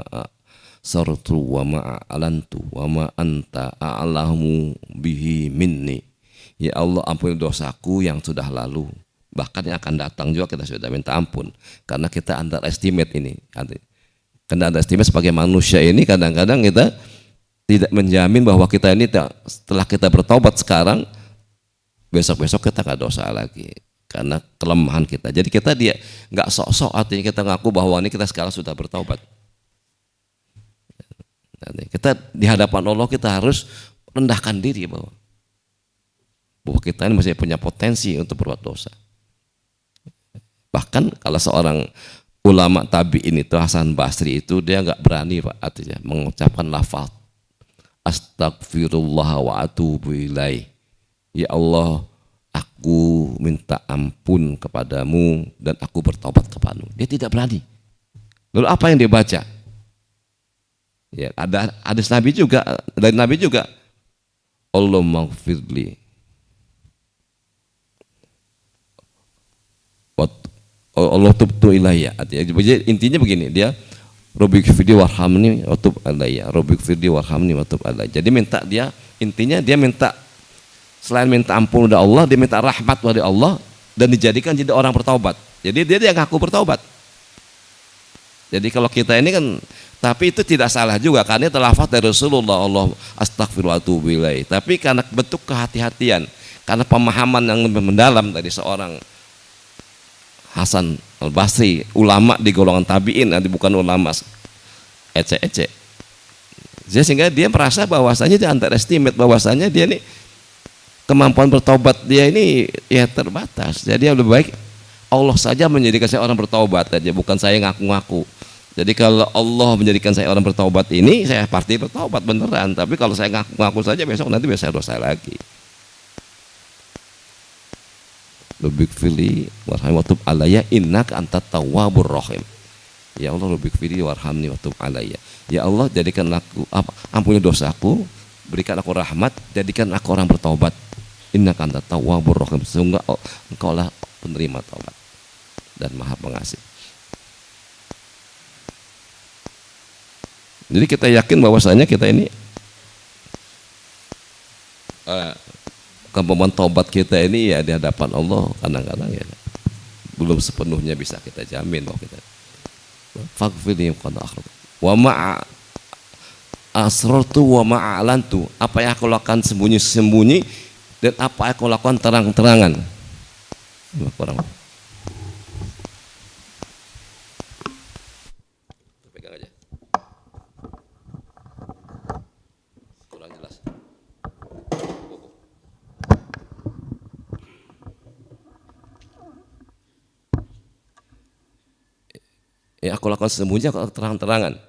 sartu wa ma alantu wa ma anta a'lamu bihi minni. Ya Allah, ampuni dosaku yang sudah lalu, bahkan yang akan datang juga kita sudah minta ampun karena kita underestimate ini. Karena underestimate sebagai manusia ini kadang-kadang kita tidak menjamin bahwa kita ini setelah kita bertobat sekarang besok-besok kita nggak dosa lagi karena kelemahan kita. Jadi kita dia nggak sok-sok artinya kita ngaku bahwa ini kita sekarang sudah bertobat. Kita di hadapan Allah kita harus rendahkan diri bahwa kita ini masih punya potensi untuk berbuat dosa. Bahkan kalau seorang ulama tabi'in itu Hasan Basri itu dia nggak berani Pak artinya mengucapkan lafaz astagfirullah wa atubu ilaih. Ya Allah, aku minta ampun kepadamu dan aku bertobat kepadamu. Dia tidak berani. Lalu apa yang dia baca? Ya, ada hadis Nabi juga, dari Nabi juga. Allahumma ghfirli. Allah tubtu ilayya. Intinya begini, dia Rabbik firli warhamni wa tub alayya. Rabbik firli warhamni wa tub alayya. Jadi minta dia, intinya dia minta selain minta ampun dari Allah, dia minta rahmat dari Allah dan dijadikan jadi orang bertaubat. Jadi dia ngaku bertaubat. Jadi kalau kita ini kan, tapi itu tidak salah juga karena itu lafaz dari Rasulullah, Allah astagfirullah wa atubu ilaih. Tapi karena bentuk kehati-hatian, karena pemahaman yang lebih mendalam dari seorang Hasan Al-Basri, ulama di golongan tabi'in, nanti bukan ulama ecek-ecek. Sehingga dia merasa bahwasanya dia underestimate, bahwasanya dia ini kemampuan bertobat dia ini ya terbatas. Jadi lebih baik Allah saja menjadikan saya orang bertobat aja, bukan saya ngaku-ngaku. Jadi kalau Allah menjadikan saya orang bertobat ini, saya pasti bertobat beneran. Tapi kalau saya ngaku-ngaku saja, besok nanti bisa dosa lagi. Rabbik firli warhamni wa tub alayya innaka antat tawwabur rahim. Ya Allah, Rabbik firli warhamni wa tub alayya. Ya Allah, jadikan aku ampuni dosaku, berikan aku rahmat, jadikan aku orang bertobat. Innaka antat tawwabur rahim. Sehingga engkau lah penerima taubat dan maha pengasih. Jadi kita yakin bahwasanya kita ini kemampuan taubat kita ini ya di hadapan Allah kadang-kadang ya belum sepenuhnya bisa kita jamin bahwa kita faghfirli wa ma'a asrartu wa ma'alantu, apa yang aku lakukan sembunyi-sembunyi dan apa yang aku lakukan terang-terangan. Kurang. Pegang aja. Kurang jelas. Ya aku lakukan sembunyi, aku terang-terangan.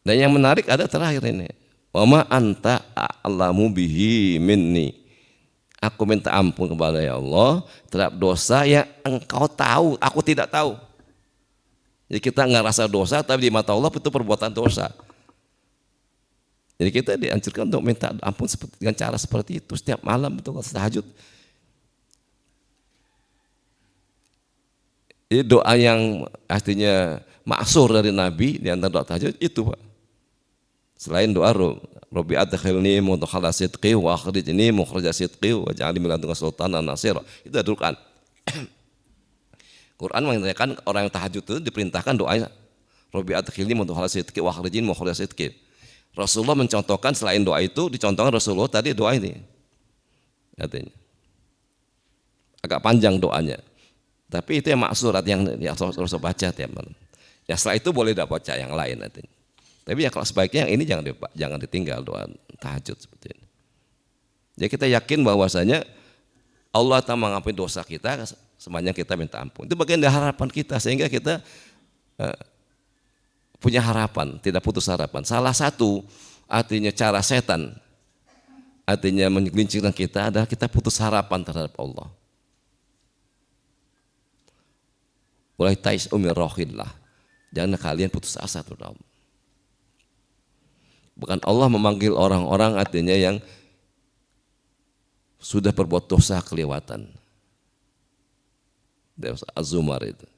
Dan yang menarik ada terakhir ini. Wa ma anta a'lamu bihi minni. Aku minta ampun kepada ya Allah terhadap dosa yang engkau tahu, aku tidak tahu. Jadi kita nggak rasa dosa, tapi di mata Allah itu perbuatan dosa. Jadi kita dianjurkan untuk minta ampun dengan cara seperti itu setiap malam itu tahajud. Jadi doa yang artinya maksur dari Nabi di antara doa tahajud itu Pak. Selain doa Rabbi adkhilni mudkhala sidqi wa akhrijni mukhraja sidqi waj'alni min ladunka sultanan nasira. Itu adalah Quran. Quran mengatakan orang yang tahajud itu diperintahkan doanya Rabbi adkhilni mudkhala sidqi wa akhrijni mukhraja sidqi. Rasulullah mencontohkan selain doa itu dicontohkan Rasulullah tadi doa ini. Katanya. Agak panjang doanya. Tapi itu yang maksurat yang Rasul baca tiap malam. Ya setelah itu boleh dapat baca yang lain artinya. Tapi ya kalau sebaiknya yang ini jangan ditinggal doa tahajud seperti ini. Jadi kita yakin bahwasanya Allah akan mengampuni dosa kita sepanjang kita minta ampun. Itu bagian dari harapan kita sehingga kita punya harapan, tidak putus harapan. Salah satu artinya cara setan artinya menggelincirkan kita adalah kita putus harapan terhadap Allah. Mulai tais umir rohillah. Jangan kalian putus asa terhadap Allah. Bukan Allah memanggil orang-orang artinya yang sudah berbuat dosa kelewatan. Az-Zumar itu.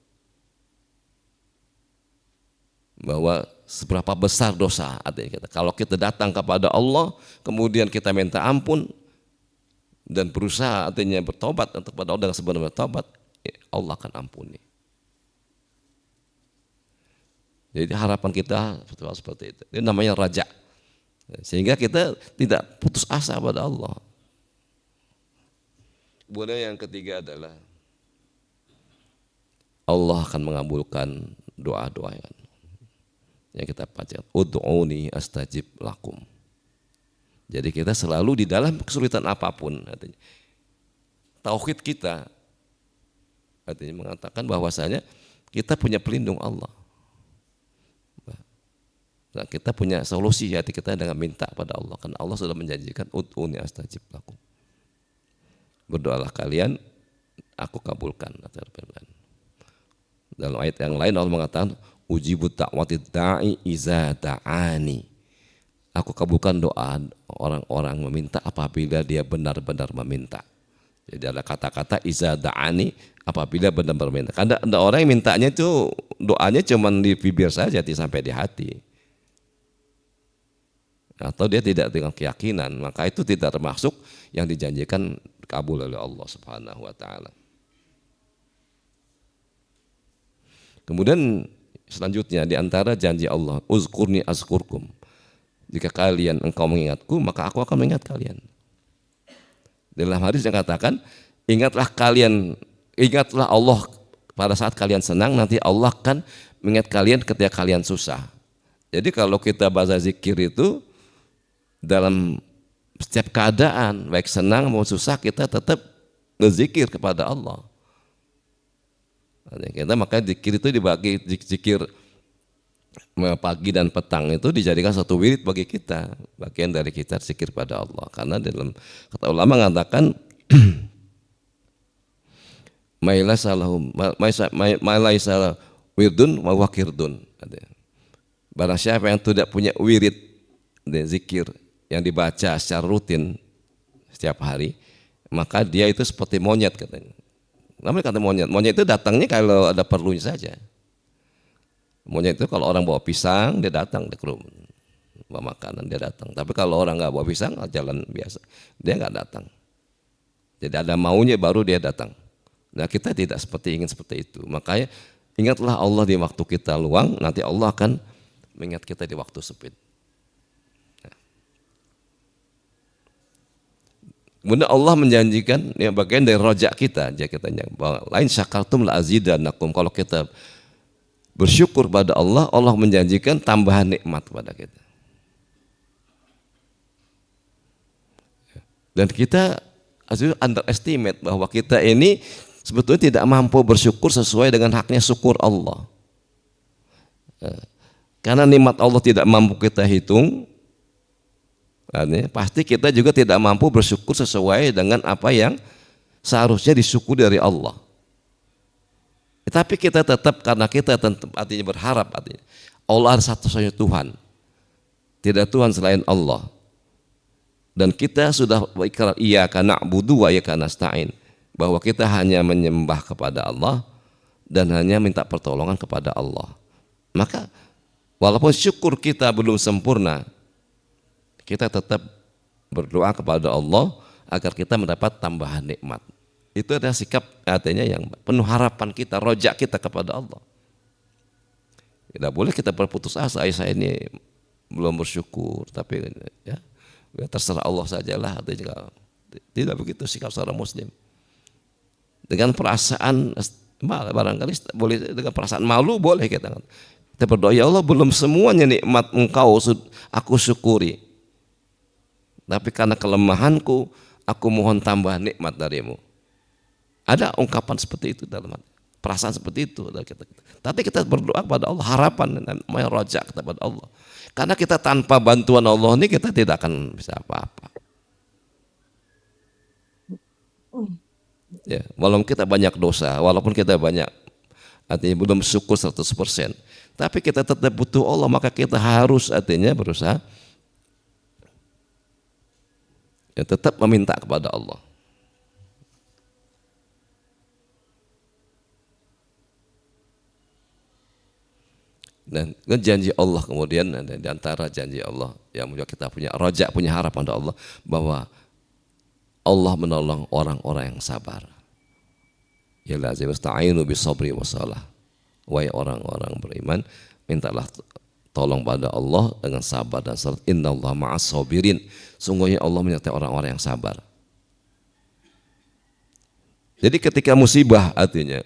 Bahwa seberapa besar dosa artinya kita. Kalau kita datang kepada Allah, kemudian kita minta ampun dan berusaha artinya bertobat untuk kepada Allah dengan sebenarnya bertobat, Allah akan ampuni. Jadi harapan kita seperti itu. Itu namanya raja. Sehingga kita tidak putus asa pada Allah. Kemudian yang ketiga adalah Allah akan mengabulkan doa-doa yang kita baca. Ud'uni astajib lakum. Jadi kita selalu di dalam kesulitan apapun, artinya tauhid kita artinya mengatakan bahwasanya kita punya pelindung Allah. Nah, kita punya solusi hati kita dengan minta pada Allah karena Allah sudah menjanjikan ud'uni astajib lakum. Berdoalah kalian, aku kabulkan. Dalam ayat yang lain Allah mengatakan ujibu da'watid da'i iza da'ani. Aku kabulkan doa orang-orang meminta apabila dia benar-benar meminta. Jadi ada kata-kata iza da'ani apabila benar-benar meminta. Karena ada orang yang mintanya itu doanya cuma di bibir saja, tidak sampai di hati. Atau dia tidak dengan keyakinan, maka itu tidak termasuk yang dijanjikan kabul oleh Allah Subhanahu wa taala. Kemudian selanjutnya di antara janji Allah, uzkurni azkurkum. Jika engkau mengingatku, maka aku akan mengingat kalian. Dalam hadis yang katakan, ingatlah Allah pada saat kalian senang, nanti Allah akan mengingat kalian ketika kalian susah. Jadi kalau kita baca zikir itu dalam setiap keadaan, baik senang maupun susah, kita tetap berzikir kepada Allah. Kita maka zikir itu dibagi zikir pagi dan petang itu dijadikan satu wirid bagi kita, bagian dari kita zikir pada Allah. Karena dalam kata ulama mengatakan mailaisa wirdun wa wakirdun. Barang siapa yang tidak punya wirid dan zikir yang dibaca secara rutin setiap hari, maka dia itu seperti monyet katanya. Namanya kata monyet. Monyet itu datangnya kalau ada perlunya saja. Monyet itu kalau orang bawa pisang dia datang ke rumah, bawa makanan dia datang. Tapi kalau orang nggak bawa pisang jalan biasa, dia nggak datang. Jadi ada maunya baru dia datang. Nah kita tidak ingin seperti itu. Makanya ingatlah Allah di waktu kita luang, nanti Allah akan mengingat kita di waktu sempit. Kemudian Allah menjanjikan yang bagian dari rojak kita, bahwa lain syakartum la azidannakum. Kalau kita bersyukur pada Allah, Allah menjanjikan tambahan nikmat pada kita. Dan kita underestimate bahwa kita ini sebetulnya tidak mampu bersyukur sesuai dengan haknya syukur Allah. Karena nikmat Allah tidak mampu kita hitung, pasti kita juga tidak mampu bersyukur sesuai dengan apa yang seharusnya disyukuri dari Allah. Tapi kita tetap, karena kita artinya berharap, artinya Allah ada satu-satunya Tuhan, tidak Tuhan selain Allah. Dan kita sudah berikrar iyyaka na'budu wa iyyaka nasta'in, bahwa kita hanya menyembah kepada Allah dan hanya minta pertolongan kepada Allah. Maka walaupun syukur kita belum sempurna, kita tetap berdoa kepada Allah agar kita mendapat tambahan nikmat. Itu adalah sikap artinya yang penuh harapan kita, rojak kita kepada Allah. Tidak boleh kita berputus asa, saya ini belum bersyukur, tapi ya terserah Allah sajalah. Artinya tidak begitu sikap seorang muslim. Dengan perasaan barangkali boleh, dengan perasaan malu boleh kita berdoa, ya Allah, belum semuanya nikmat Engkau aku syukuri, tapi karena kelemahanku aku mohon tambahan nikmat darimu. Ada ungkapan seperti itu dalam hati, perasaan seperti itu. Tapi kita berdoa kepada Allah, harapan dan rojak kepada Allah. Karena kita tanpa bantuan Allah ini kita tidak akan bisa apa-apa. Ya, walaupun kita banyak dosa, walaupun kita banyak artinya belum syukur 100%, tapi kita tetap butuh Allah, maka kita harus artinya berusaha ya, tetap meminta kepada Allah. Dan janji Allah kemudian di antara janji Allah yang kita punya rojak, punya harapan pada Allah bahwa Allah menolong orang-orang yang sabar. Ya lazim ista'inu bisabri wassalah. Wahai orang-orang beriman, mintalah tolong pada Allah dengan sabar dan salat. Innallaha ma'as sabirin. Sungguhnya Allah menyertai orang-orang yang sabar. Jadi ketika musibah artinya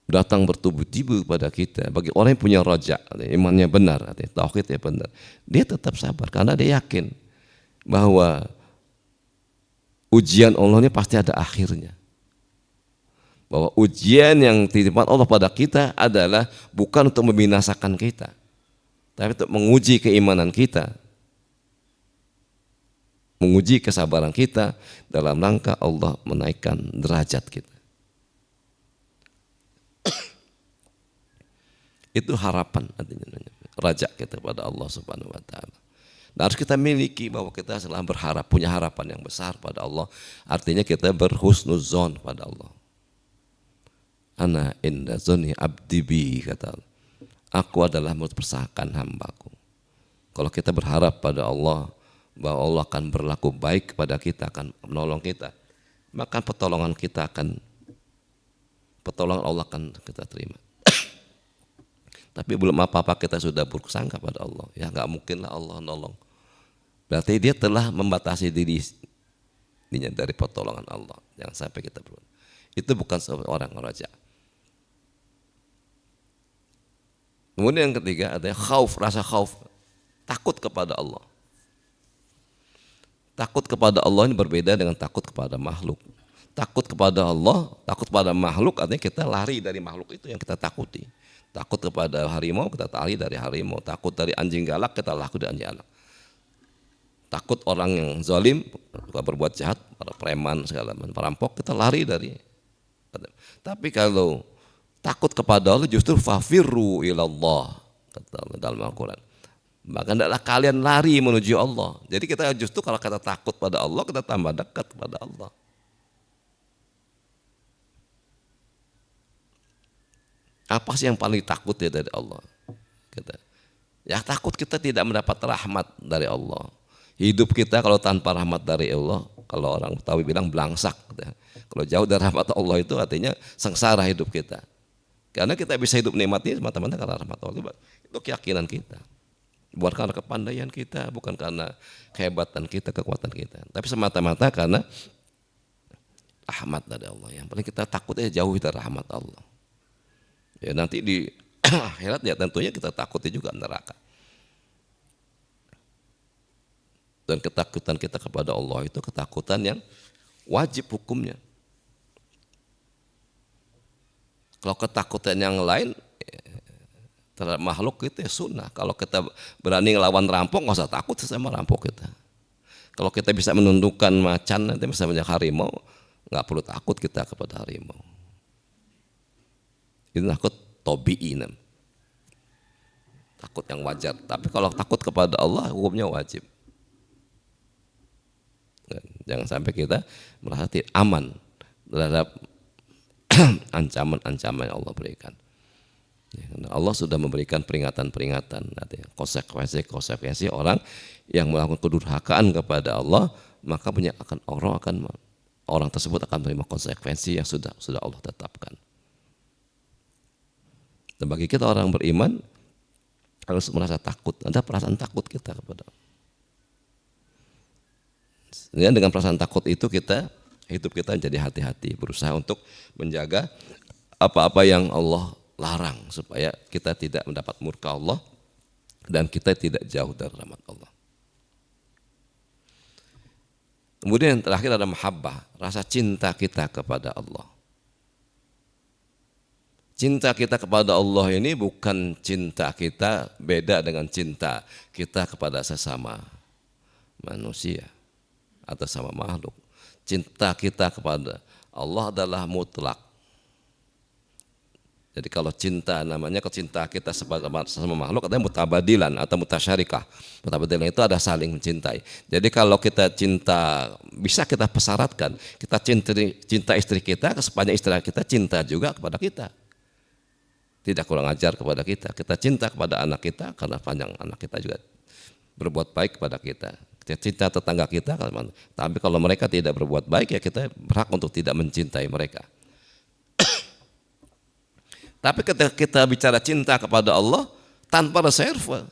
datang bertubi-tubi pada kita, bagi orang yang punya rojak, imannya benar, tauhidnya benar, dia tetap sabar karena dia yakin bahwa ujian Allah ini pasti ada akhirnya. Bahwa ujian yang dititipkan Allah pada kita adalah bukan untuk membinasakan kita, tapi untuk menguji keimanan kita, menguji kesabaran kita dalam rangka Allah menaikkan derajat kita. Itu harapan artinya, rajak kita pada Allah Subhanahu wa taala. Nah, harus kita miliki bahwa kita selalu berharap, punya harapan yang besar pada Allah. Artinya kita berhusnuzon pada Allah. Ana inda zonni abdi bi, kata Allah. Aku adalah mempersahakan hambaku. Kalau kita berharap pada Allah bahwa Allah akan berlaku baik kepada kita, akan menolong kita, maka pertolongan Allah akan kita terima. Tapi belum apa-apa kita sudah bersangka pada Allah. Ya nggak mungkin lah Allah nolong. Berarti dia telah membatasi dirinya dari pertolongan Allah. Jangan sampai kita berbuat. Itu bukan seorang raja. Kemudian yang ketiga ada khauf, rasa khauf, takut kepada Allah. Takut kepada Allah ini berbeda dengan takut kepada makhluk. Takut kepada Allah, takut kepada makhluk artinya kita lari dari makhluk itu yang kita takuti. Takut kepada harimau, kita lari dari harimau. Takut dari anjing galak, kita laku dari anjing galak. Takut orang yang zalim, berbuat jahat, para preman segala macam, perampok, kita lari dari. Tapi kalau takut kepada Allah justru fafirru ilallah, kata Allah dalam Al-Quran. Maka hendaklah kalian lari menuju Allah. Jadi kita justru kalau kita takut pada Allah, kita tambah dekat kepada Allah. Apa sih yang paling takut ya dari Allah? Ya takut kita tidak mendapat rahmat dari Allah. Hidup kita kalau tanpa rahmat dari Allah, kalau orang Betawi bilang belangsak. Kalau jauh dari rahmat Allah itu artinya sengsara hidup kita. Karena kita bisa hidup nikmati semata-mata karena rahmat Allah. Itu keyakinan kita. Bukan karena kepandaian kita, bukan karena kehebatan kita, kekuatan kita. Tapi semata-mata karena rahmat dari Allah. Yang paling kita takutnya jauh dari rahmat Allah. Ya nanti di akhirat ya tentunya kita takuti juga neraka. Dan ketakutan kita kepada Allah itu ketakutan yang wajib hukumnya. Kalau ketakutan yang lain terhadap makhluk itu ya sunnah. Kalau kita berani ngelawan rampok nggak usah takut sama rampok kita. Kalau kita bisa menundukkan macan, nanti bisa banyak harimau, nggak perlu takut kita kepada harimau. Itu takut tobi'i, takut yang wajar. Tapi kalau takut kepada Allah hukumnya wajib. Jangan sampai kita merasa tidak aman terhadap ancaman-ancaman yang Allah berikan. Ya, karena Allah sudah memberikan peringatan-peringatan, artinya konsekuensi orang yang melakukan kedurhakaan kepada Allah, maka orang tersebut akan menerima konsekuensi yang sudah Allah tetapkan. Dan bagi kita orang beriman harus merasa takut, ada perasaan takut kita kepada Allah. Dengan perasaan takut itu hidup kita jadi hati-hati, berusaha untuk menjaga apa-apa yang Allah larang supaya kita tidak mendapat murka Allah dan kita tidak jauh dari rahmat Allah. Kemudian yang terakhir ada mahabbah, rasa cinta kita kepada Allah. Cinta kita kepada Allah ini bukan cinta kita beda dengan cinta kita kepada sesama manusia atau sama makhluk. Cinta kita kepada Allah adalah mutlak. Jadi kalau cinta namanya cinta kita sama makhluk ada mutabadilan atau mutasyarikah. Mutabadilan itu ada saling mencintai. Jadi kalau kita cinta bisa kita persyaratkan, kita cinta istri kita sepanjang istri kita cinta juga kepada kita. Tidak kurang ajar kepada kita. Kita cinta kepada anak kita karena panjang anak kita juga berbuat baik kepada kita. Kita cinta tetangga kita, tapi kalau mereka tidak berbuat baik ya kita berhak untuk tidak mencintai mereka. Tapi ketika kita bicara cinta kepada Allah tanpa reserve,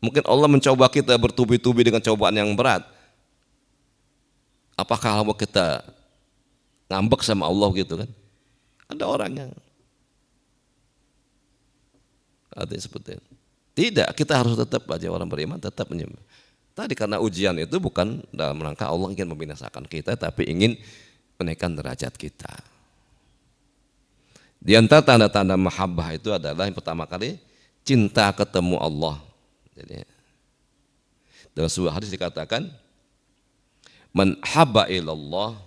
mungkin Allah mencoba kita bertubi-tubi dengan cobaan yang berat. Apakah mau kita ngambek sama Allah gitu kan? Ada orang yang artinya seperti itu. Tidak, kita harus tetap aja orang beriman tetap menyembah. Tadi karena ujian itu bukan dalam rangka Allah ingin membinasakan kita, tapi ingin menaikkan derajat kita. Di antara tanda-tanda mahabbah itu adalah yang pertama kali cinta ketemu Allah. Jadi dalam sebuah hadis dikatakan, man habba ilallah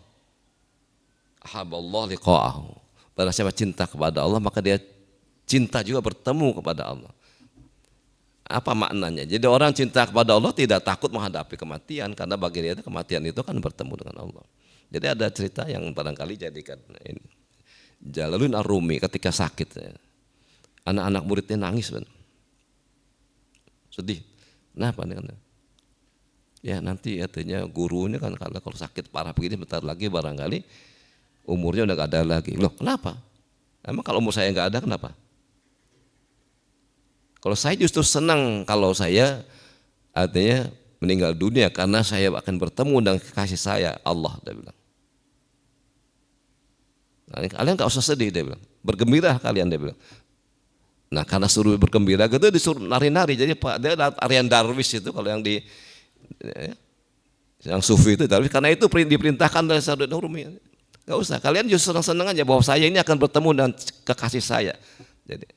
haballah liqa'ahu. Barang siapa cinta kepada Allah maka dia cinta juga bertemu kepada Allah. Apa maknanya? Jadi orang cinta kepada Allah tidak takut menghadapi kematian karena bagi dia kematian itu kan bertemu dengan Allah. Jadi ada cerita yang barangkali jadikan ini. Jalaluddin Ar-Rumi ketika sakit, anak-anak muridnya nangis, sedih. Kenapa? Ya nanti artinya gurunya kan kalau sakit parah begini bentar lagi barangkali umurnya udah gak ada lagi. Loh kenapa? Emang kalau umur saya gak ada kenapa? Kalau saya justru senang kalau saya artinya meninggal dunia karena saya akan bertemu dengan kekasih saya Allah, dia bilang. Nah, kalian gak usah sedih, dia bilang. Bergembira kalian, dia bilang. Nah karena suruh bergembira gitu disuruh nari-nari. Jadi dia Aryan Darwis itu kalau yang yang sufi itu Darwis. Karena itu diperintahkan oleh Sayyidina Rumi. Gak usah, kalian justru senang aja bahwa saya ini akan bertemu dengan kekasih saya. Jadi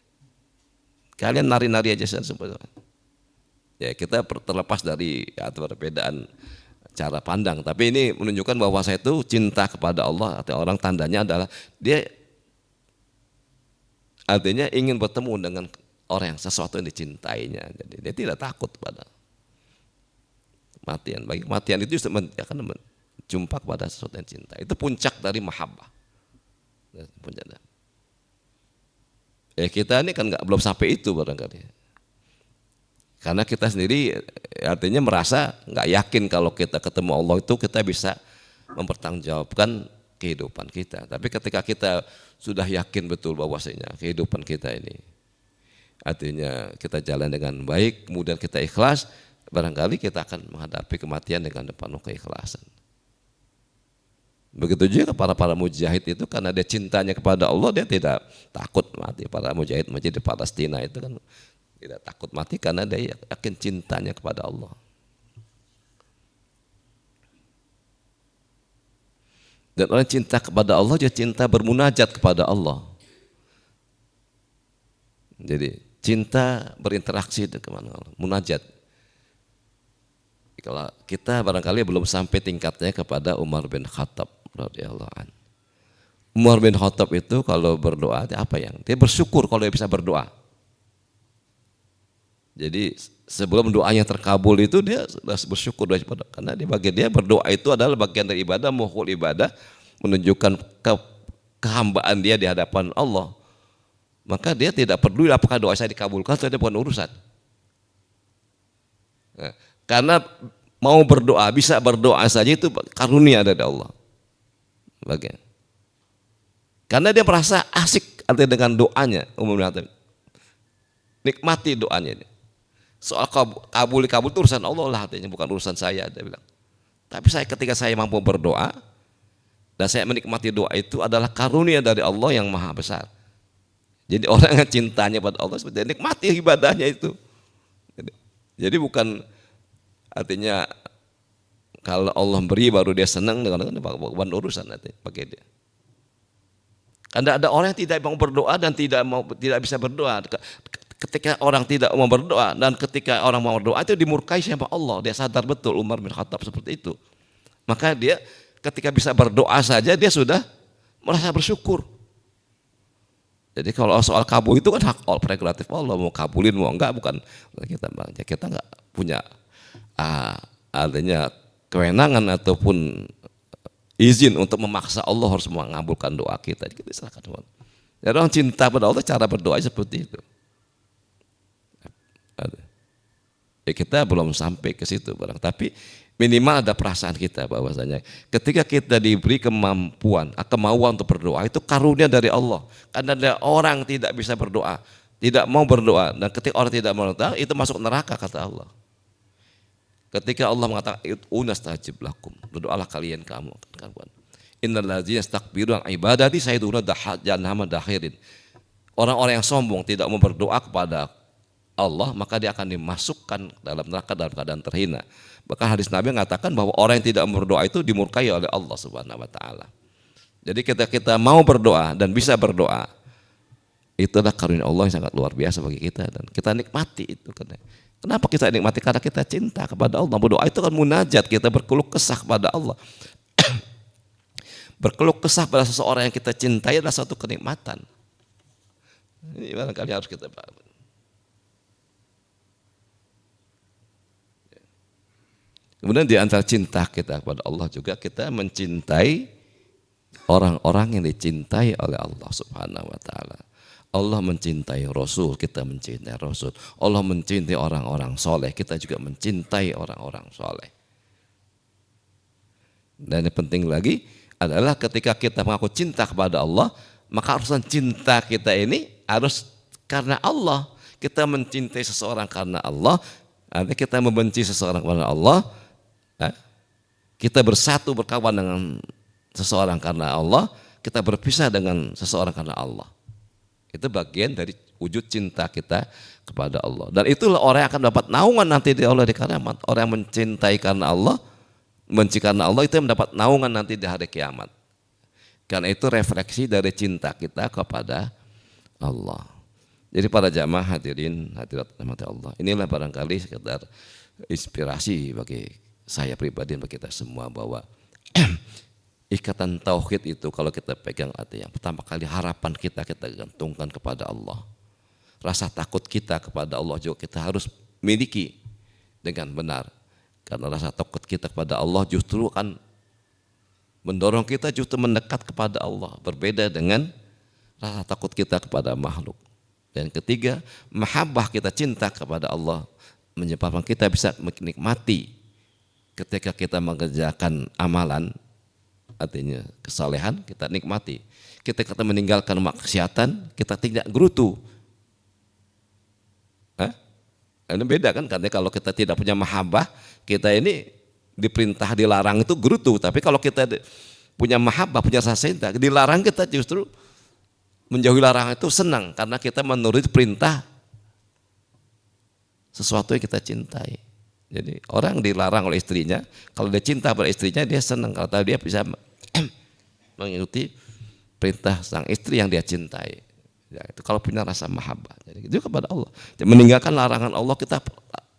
kalian nari-nari aja sebetulnya. Ya kita terlepas dari perbedaan cara pandang, tapi ini menunjukkan bahwa saya itu cinta kepada Allah atau orang tandanya adalah dia artinya ingin bertemu dengan orang yang sesuatu yang dicintainya. Jadi dia tidak takut pada kematian. Bagi kematian itu akan jumpa kepada sesuatu yang cinta. Itu puncak dari mahabbah. Kita ini kan belum sampai itu barangkali. Karena kita sendiri artinya merasa nggak yakin kalau kita ketemu Allah itu kita bisa mempertanggungjawabkan kehidupan kita. Tapi ketika kita sudah yakin betul bahwasanya kehidupan kita ini artinya kita jalan dengan baik, kemudian kita ikhlas, barangkali kita akan menghadapi kematian dengan penuh keikhlasan. Begitu juga para mujahid itu karena dia cintanya kepada Allah dia tidak takut mati. Para mujahid di Palestina itu kan tidak takut mati karena dia yakin cintanya kepada Allah. Dan orang cinta kepada Allah dia cinta bermunajat kepada Allah. Jadi cinta berinteraksi dengan Allah, munajat. Kalau kita barangkali belum sampai tingkatnya kepada Umar bin Khattab radhiyallahu anhu. Umar bin Khattab itu kalau berdoa apa yang? Dia bersyukur kalau dia bisa berdoa. Jadi sebelum doanya terkabul itu dia sudah bersyukur karena bagi dia berdoa itu adalah bagian dari ibadah, mukhul ibadah, menunjukkan kehambaan dia di hadapan Allah. maka dia tidak peduli apakah doa saya dikabulkan atau tidak, bukan urusan. Nah, karena mau berdoa, bisa berdoa saja itu karunia dari Allah. Bagian. Karena dia merasa asik dengan doanya, umumnya nikmati doanya. Soal kabul itu urusan Allah lah, artinya bukan urusan saya, dia bilang. Tapi ketika saya mampu berdoa dan saya menikmati doa itu adalah karunia dari Allah yang maha besar. Jadi orang yang cintanya pada Allah seperti nikmati ibadahnya itu. Jadi bukan artinya kalau Allah beri baru dia senang, dengan bukan urusan nanti pakai dia. Karena ada orang yang tidak mau berdoa dan tidak bisa berdoa. Ketika orang tidak mau berdoa dan ketika orang mau berdoa itu dimurkai sama Allah. Dia sadar betul, Umar bin Khattab seperti itu. Maka dia ketika bisa berdoa saja dia sudah merasa bersyukur. Jadi kalau soal kabul itu kan hak Allah, prerogatif Allah, mau kabulin mau enggak bukan kita enggak punya artinya kewenangan ataupun izin untuk memaksa Allah harus mengabulkan doa kita. Kita serahkan Allah. Jadi orang cinta pada Allah cara berdoa seperti itu. Ya kita belum sampai ke situ barang, tapi minimal ada perasaan kita bahwasanya ketika kita diberi kemampuan, kemauan untuk berdoa itu karunia dari Allah. Karena ada orang tidak bisa berdoa, tidak mau berdoa, dan ketika orang tidak mau berdoa itu masuk neraka kata Allah. Ketika Allah mengatakan unastajib lakum, berdoalah kalian kamu. Innal ladzina yastakbiruna an ibadati sayadkhuluna jahannama dakhirin. Orang-orang yang sombong tidak mau berdoa kepada Allah, maka dia akan dimasukkan dalam neraka dalam keadaan terhina. Bahkan hadis Nabi mengatakan bahwa orang yang tidak berdoa itu dimurkai oleh Allah Subhanahu wa taala. Jadi kita mau berdoa dan bisa berdoa, itulah karunia Allah yang sangat luar biasa bagi kita dan kita nikmati itu. Kenapa kita nikmati? Karena kita cinta kepada Allah. Berdoa itu kan munajat, kita berkeluh kesah kepada Allah. Berkeluh kesah pada seseorang yang kita cintai adalah suatu kenikmatan. Ini barangkali harus kita pahami. Kemudian di antara cinta kita kepada Allah juga kita mencintai orang-orang yang dicintai oleh Allah Subhanahu wa taala. Allah mencintai Rasul, kita mencintai Rasul. Allah mencintai orang-orang soleh, kita juga mencintai orang-orang soleh. Dan yang penting lagi adalah ketika kita mengaku cinta kepada Allah, maka urusan cinta kita ini harus karena Allah. Kita mencintai seseorang karena Allah, artinya kita membenci seseorang karena Allah. Kita bersatu berkawan dengan seseorang karena Allah, kita berpisah dengan seseorang karena Allah. Itu bagian dari wujud cinta kita kepada Allah. Dan itulah orang yang akan dapat naungan nanti di Allah di kiamat. Orang yang mencintai karena Allah, membenci karena Allah itu yang mendapat naungan nanti di hari kiamat. Karena itu refleksi dari cinta kita kepada Allah. Jadi para jamaah hadirin hadirat rahmati Allah, inilah barangkali sekedar inspirasi bagi saya pribadi dan bagi kita semua bahwa ikatan tauhid itu kalau kita pegang artinya pertama kali harapan kita gantungkan kepada Allah. Rasa takut kita kepada Allah juga kita harus miliki dengan benar. Karena rasa takut kita kepada Allah justru akan mendorong kita justru mendekat kepada Allah. Berbeda dengan rasa takut kita kepada makhluk. Dan ketiga, mahabbah kita cinta kepada Allah menyebabkan kita bisa menikmati ketika kita mengerjakan amalan, artinya kesalehan, kita nikmati. Ketika kita meninggalkan maksiatan, kita tidak gerutu. Ini beda kan, karena kalau kita tidak punya mahabbah, kita ini diperintah dilarang itu gerutu. Tapi kalau kita punya mahabbah, punya rasa cinta, dilarang kita justru menjauhi larangan itu senang, karena kita menurut perintah sesuatu yang kita cintai. Jadi orang dilarang oleh istrinya, kalau dia cinta pada istrinya dia senang, kalau dia bisa mengikuti perintah sang istri yang dia cintai. Ya, itu kalau punya rasa mahabbah. Jadi itu kepada Allah. Jadi, meninggalkan larangan Allah kita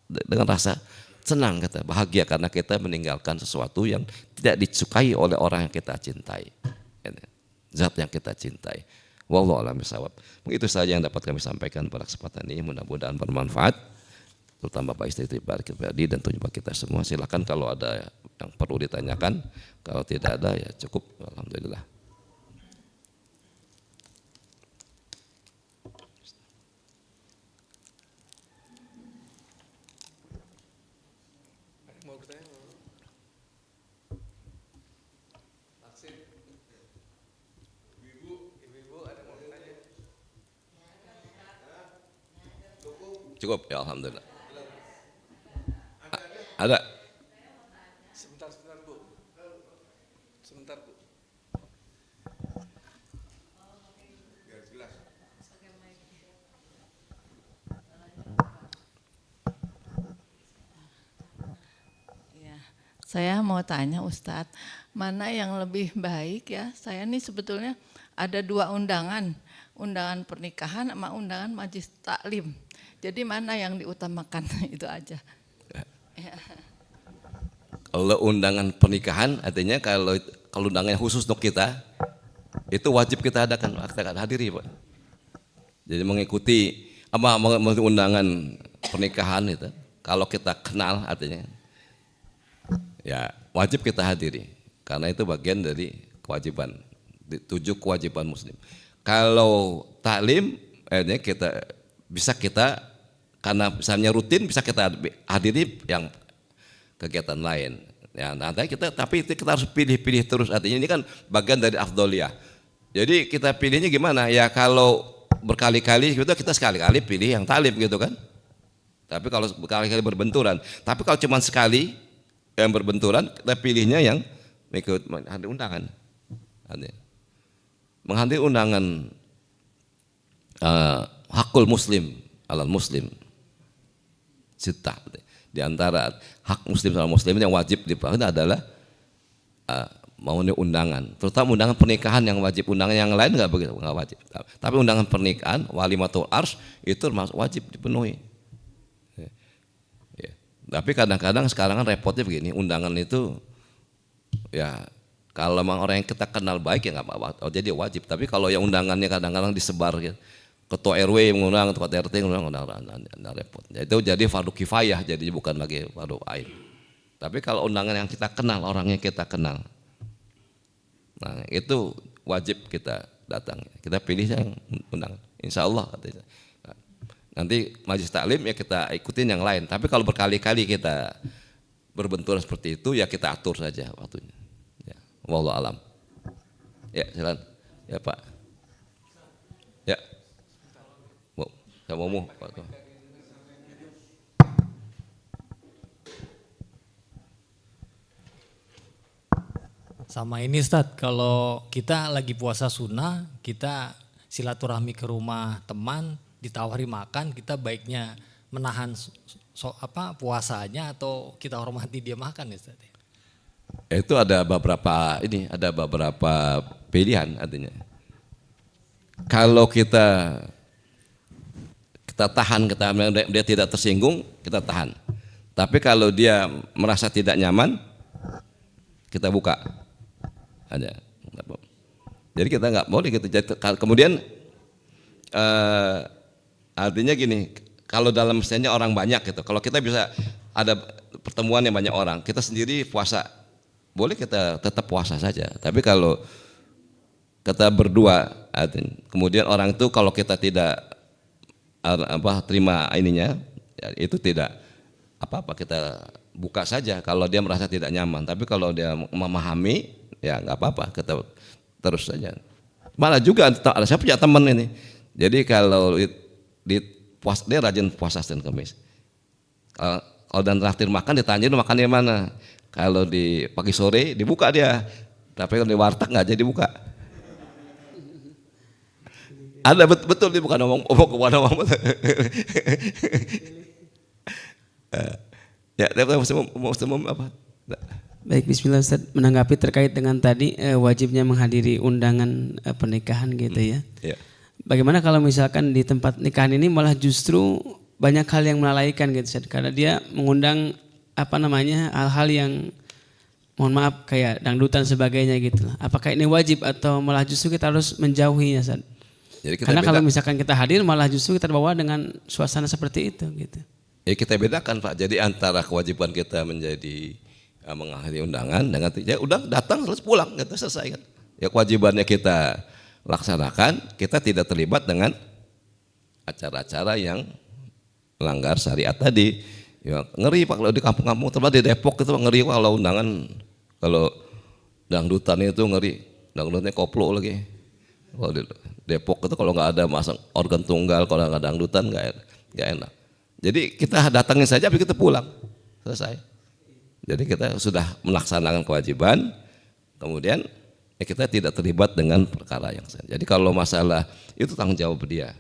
dengan rasa senang, kita bahagia karena kita meninggalkan sesuatu yang tidak disukai oleh orang yang kita cintai. Zat yang kita cintai. Wallahu a'lam bishawab. Begitu saja yang dapat kami sampaikan pada kesempatan ini, mudah-mudahan bermanfaat. Terutama Bapak istri pribadi dan tujuan kita semua. Silakan kalau ada yang perlu ditanyakan, kalau tidak ada ya cukup. Alhamdulillah. Cukup ya alhamdulillah. Ada. Sebentar Bu. Sebentar Bu. Ya, saya mau tanya Ustadz, mana yang lebih baik ya? Saya nih sebetulnya ada 2 undangan, undangan pernikahan sama undangan majelis taklim. Jadi mana yang diutamakan itu aja. Ya. Kalau undangan pernikahan artinya kalau undangan khusus untuk kita itu wajib kita adakan, kita akan hadiri Pak. Jadi mengikuti undangan pernikahan itu kalau kita kenal artinya ya wajib kita hadiri karena itu bagian dari kewajiban 7 kewajiban muslim. Kalau taklim kita karena misalnya rutin bisa kita hadiri yang kegiatan lain. Ya, nanti tapi kita harus pilih-pilih terus artinya ini kan bagian dari afdoliyah. Jadi kita pilihnya gimana? Ya kalau berkali-kali kita sekali-kali pilih yang taklim gitu kan. Tapi kalau berkali-kali berbenturan, tapi kalau cuma sekali yang berbenturan kita pilihnya yang ikut menghadiri undangan. Menghadiri undangan hakul muslim alal muslim sitah. Di antara hak muslim sama muslim yang wajib dipenuhi adalah memenuhi undangan, terutama undangan pernikahan yang wajib. Undangan yang lain nggak begitu, nggak wajib. Tapi undangan pernikahan walimatul ars itu termasuk wajib dipenuhi. Ya. Tapi kadang-kadang sekarang kan repotnya begini, undangan itu ya kalau memang orang yang kita kenal baik ya nggak apa-apa, jadi wajib. Tapi kalau yang undangannya kadang-kadang disebar gitu, ketua RW mengundang, ketua RT mengundang, repot. Itu jadi fardu kifayah, jadi bukan lagi fardu ain. Tapi kalau undangan yang kita kenal, orangnya kita kenal, nah itu wajib kita datang. Kita pilih yang undangan, insya Allah. Nanti majelis taklim ya kita ikutin yang lain. Tapi kalau berkali-kali kita berbenturan seperti itu ya kita atur saja waktunya. Ya, wallahu alam. Ya silakan. Ya Pak. Ya. Saya mau Pak. Sama ini Ustadz, kalau kita lagi puasa sunnah, kita silaturahmi ke rumah teman, ditawari makan, kita baiknya menahan puasanya atau kita hormati dia makan ya Ustadz? Itu ada beberapa pilihan artinya. Kalau kita tahan, dia tidak tersinggung, kita tahan. Tapi kalau dia merasa tidak nyaman, kita buka. Ada. Jadi kita nggak boleh gitu. Kemudian artinya gini, kalau dalam misalnya orang banyak gitu, kalau kita bisa ada pertemuan yang banyak orang, kita sendiri puasa, boleh kita tetap puasa saja. Tapi kalau kita berdua, kemudian orang itu kalau kita tidak terima ininya, ya itu tidak apa-apa, kita buka saja kalau dia merasa tidak nyaman. Tapi kalau dia memahami ya nggak apa-apa, kita terus saja. Malah juga ada saya punya teman ini, jadi kalau dia rajin puasa Senin Kamis, kalau dan traktir makan ditanya makan di mana, kalau di pagi sore dibuka dia, tapi kalau di warteg nggak jadi buka. Ada betul dia bukan ngomong ya, mau apa? Baik, bismillah Ustaz, menanggapi terkait dengan tadi wajibnya menghadiri undangan pernikahan gitu ya. Ya. Bagaimana kalau misalkan di tempat nikahan ini malah justru banyak hal yang melalaikan gitu Ustaz, karena dia mengundang hal-hal yang mohon maaf kayak dangdutan sebagainya gitu. Apakah ini wajib atau malah justru kita harus menjauhinya Ustaz? Karena kalau misalkan kita hadir malah justru kita terbawa dengan suasana seperti itu gitu. Ya kita bedakan Pak. Jadi antara kewajiban kita menjadi menghadiri undangan dengan ya udah datang terus pulang, kita selesai kan. Ya kewajibannya kita laksanakan, kita tidak terlibat dengan acara-acara yang melanggar syariat tadi. Ya ngeri Pak kalau di kampung-kampung, terutama di Depok itu ngeri Pak kalau undangan, kalau dangdutan itu ngeri, dangdutnya koplo lagi. Kalau di Depok itu kalau nggak ada masang organ tunggal, kalau nggak ada dangdutan nggak enak. Jadi kita datangin saja, habis kita pulang, selesai. Jadi kita sudah melaksanakan kewajiban, kemudian kita tidak terlibat dengan perkara yang lain. Jadi kalau masalah itu tanggung jawab dia.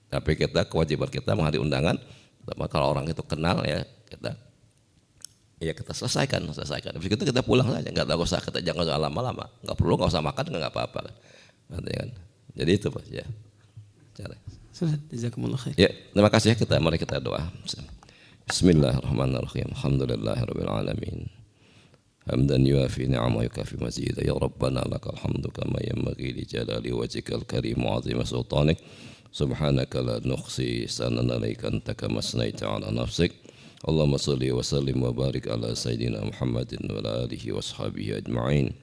Tapi kita kewajiban kita menghadiri undangan, kalau orang itu kenal ya kita selesaikan. Habis itu kita pulang saja, nggak usah kita jangan lama-lama, nggak perlu, nggak usah makan, nggak apa-apa. Jadi itu Pak ya. Cara. Jazakumullah khair. Ya, terima kasih ya, mari kita doa. Bismillahirrahmanirrahim. Alhamdulillahirabbil alamin. Hamdan yuafi ni'amahu yukafi mazida. Ya Rabbana lakal hamdu kama yanbaghi li jalali wajhikal karim wa 'azimi sultanik. Subhanaka la nuhsi sanan 'alaika anta kama asnaita 'ala nafsik. Allahumma shalli wa sallim wa barik ala sayyidina Muhammadin wa ala alihi wa ashabihi ajma'in.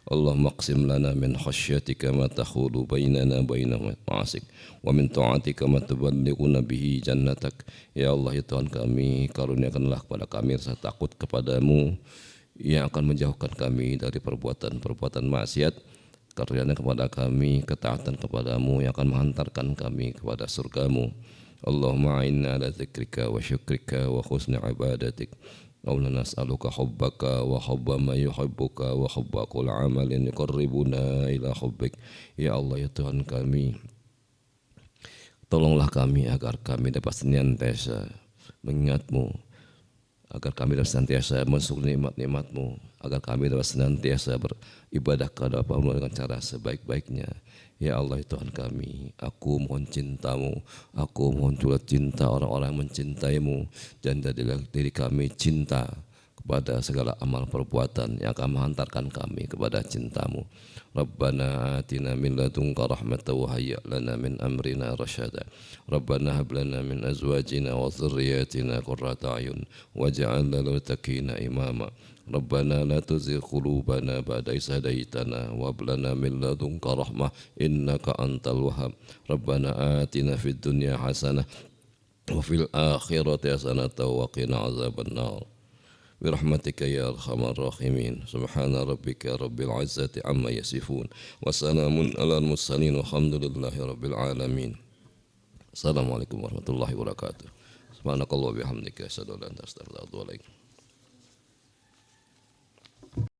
Allahumma aqsim lana min khasyatika ma takhulu bainana baina ma'asik wa min ta'atika ma tuballighuna bihi jannatak. Ya Allah ya Tuhan kami, karuniakanlah kepada kami rasa takut kepadamu yang akan menjauhkan kami dari perbuatan-perbuatan maksiat. Karuniakan kepada kami ketaatan kepadamu yang akan menghantarkan kami kepada surgamu. Allahumma a'inna ala dzikrika wa syukrika wa husni ibadatik. Allahumma nas'aluka hubbaka wa hubba ma yuhibbuka wa hubba kulli amalin yuqarribuna ila hubbik. Ya Allah ya Tuhan kami, tolonglah kami agar kami dapat senantiasa mengingat-Mu, agar kami dapat senantiasa mensyukuri nikmat-nikmat-Mu, agar kami dapat senantiasa beribadah kepada-Mu dengan cara sebaik-baiknya. Ya Allah Tuhan kami, aku mohon cinta-Mu, aku mohon curhat cinta orang-orang yang mencintai-Mu, dan diri kami cinta kepada segala amal perbuatan yang akan menghantarkan kami kepada cinta-Mu. Rabbana atina min ladunka rahmatan wa hayyi' lana min amrina rasyada. Rabbana hab lana min azwajina wa dhurriyyatina qurrata a'yun waj'alna lil muttaqina imama. Rabbana la tuzigh qulubana ba'da idh hadaytana wa hab lana min ladunka rahmah innaka antal wahhab. Rabbana atina fid dunya hasanah wa fil akhirati hasanah wa qina azabannar. Birahmatika ya arhamar rahimin. Subhana rabbika rabbil izzati amma yasifun wa salamun alal mursalin walhamdulillahi rabbil alamin. Assalamualaikum warahmatullahi wabarakatuh. Subhanakallah wa bihamdika asyhadu an la ilaha illa anta astaghfiruka wa atubu ilaik.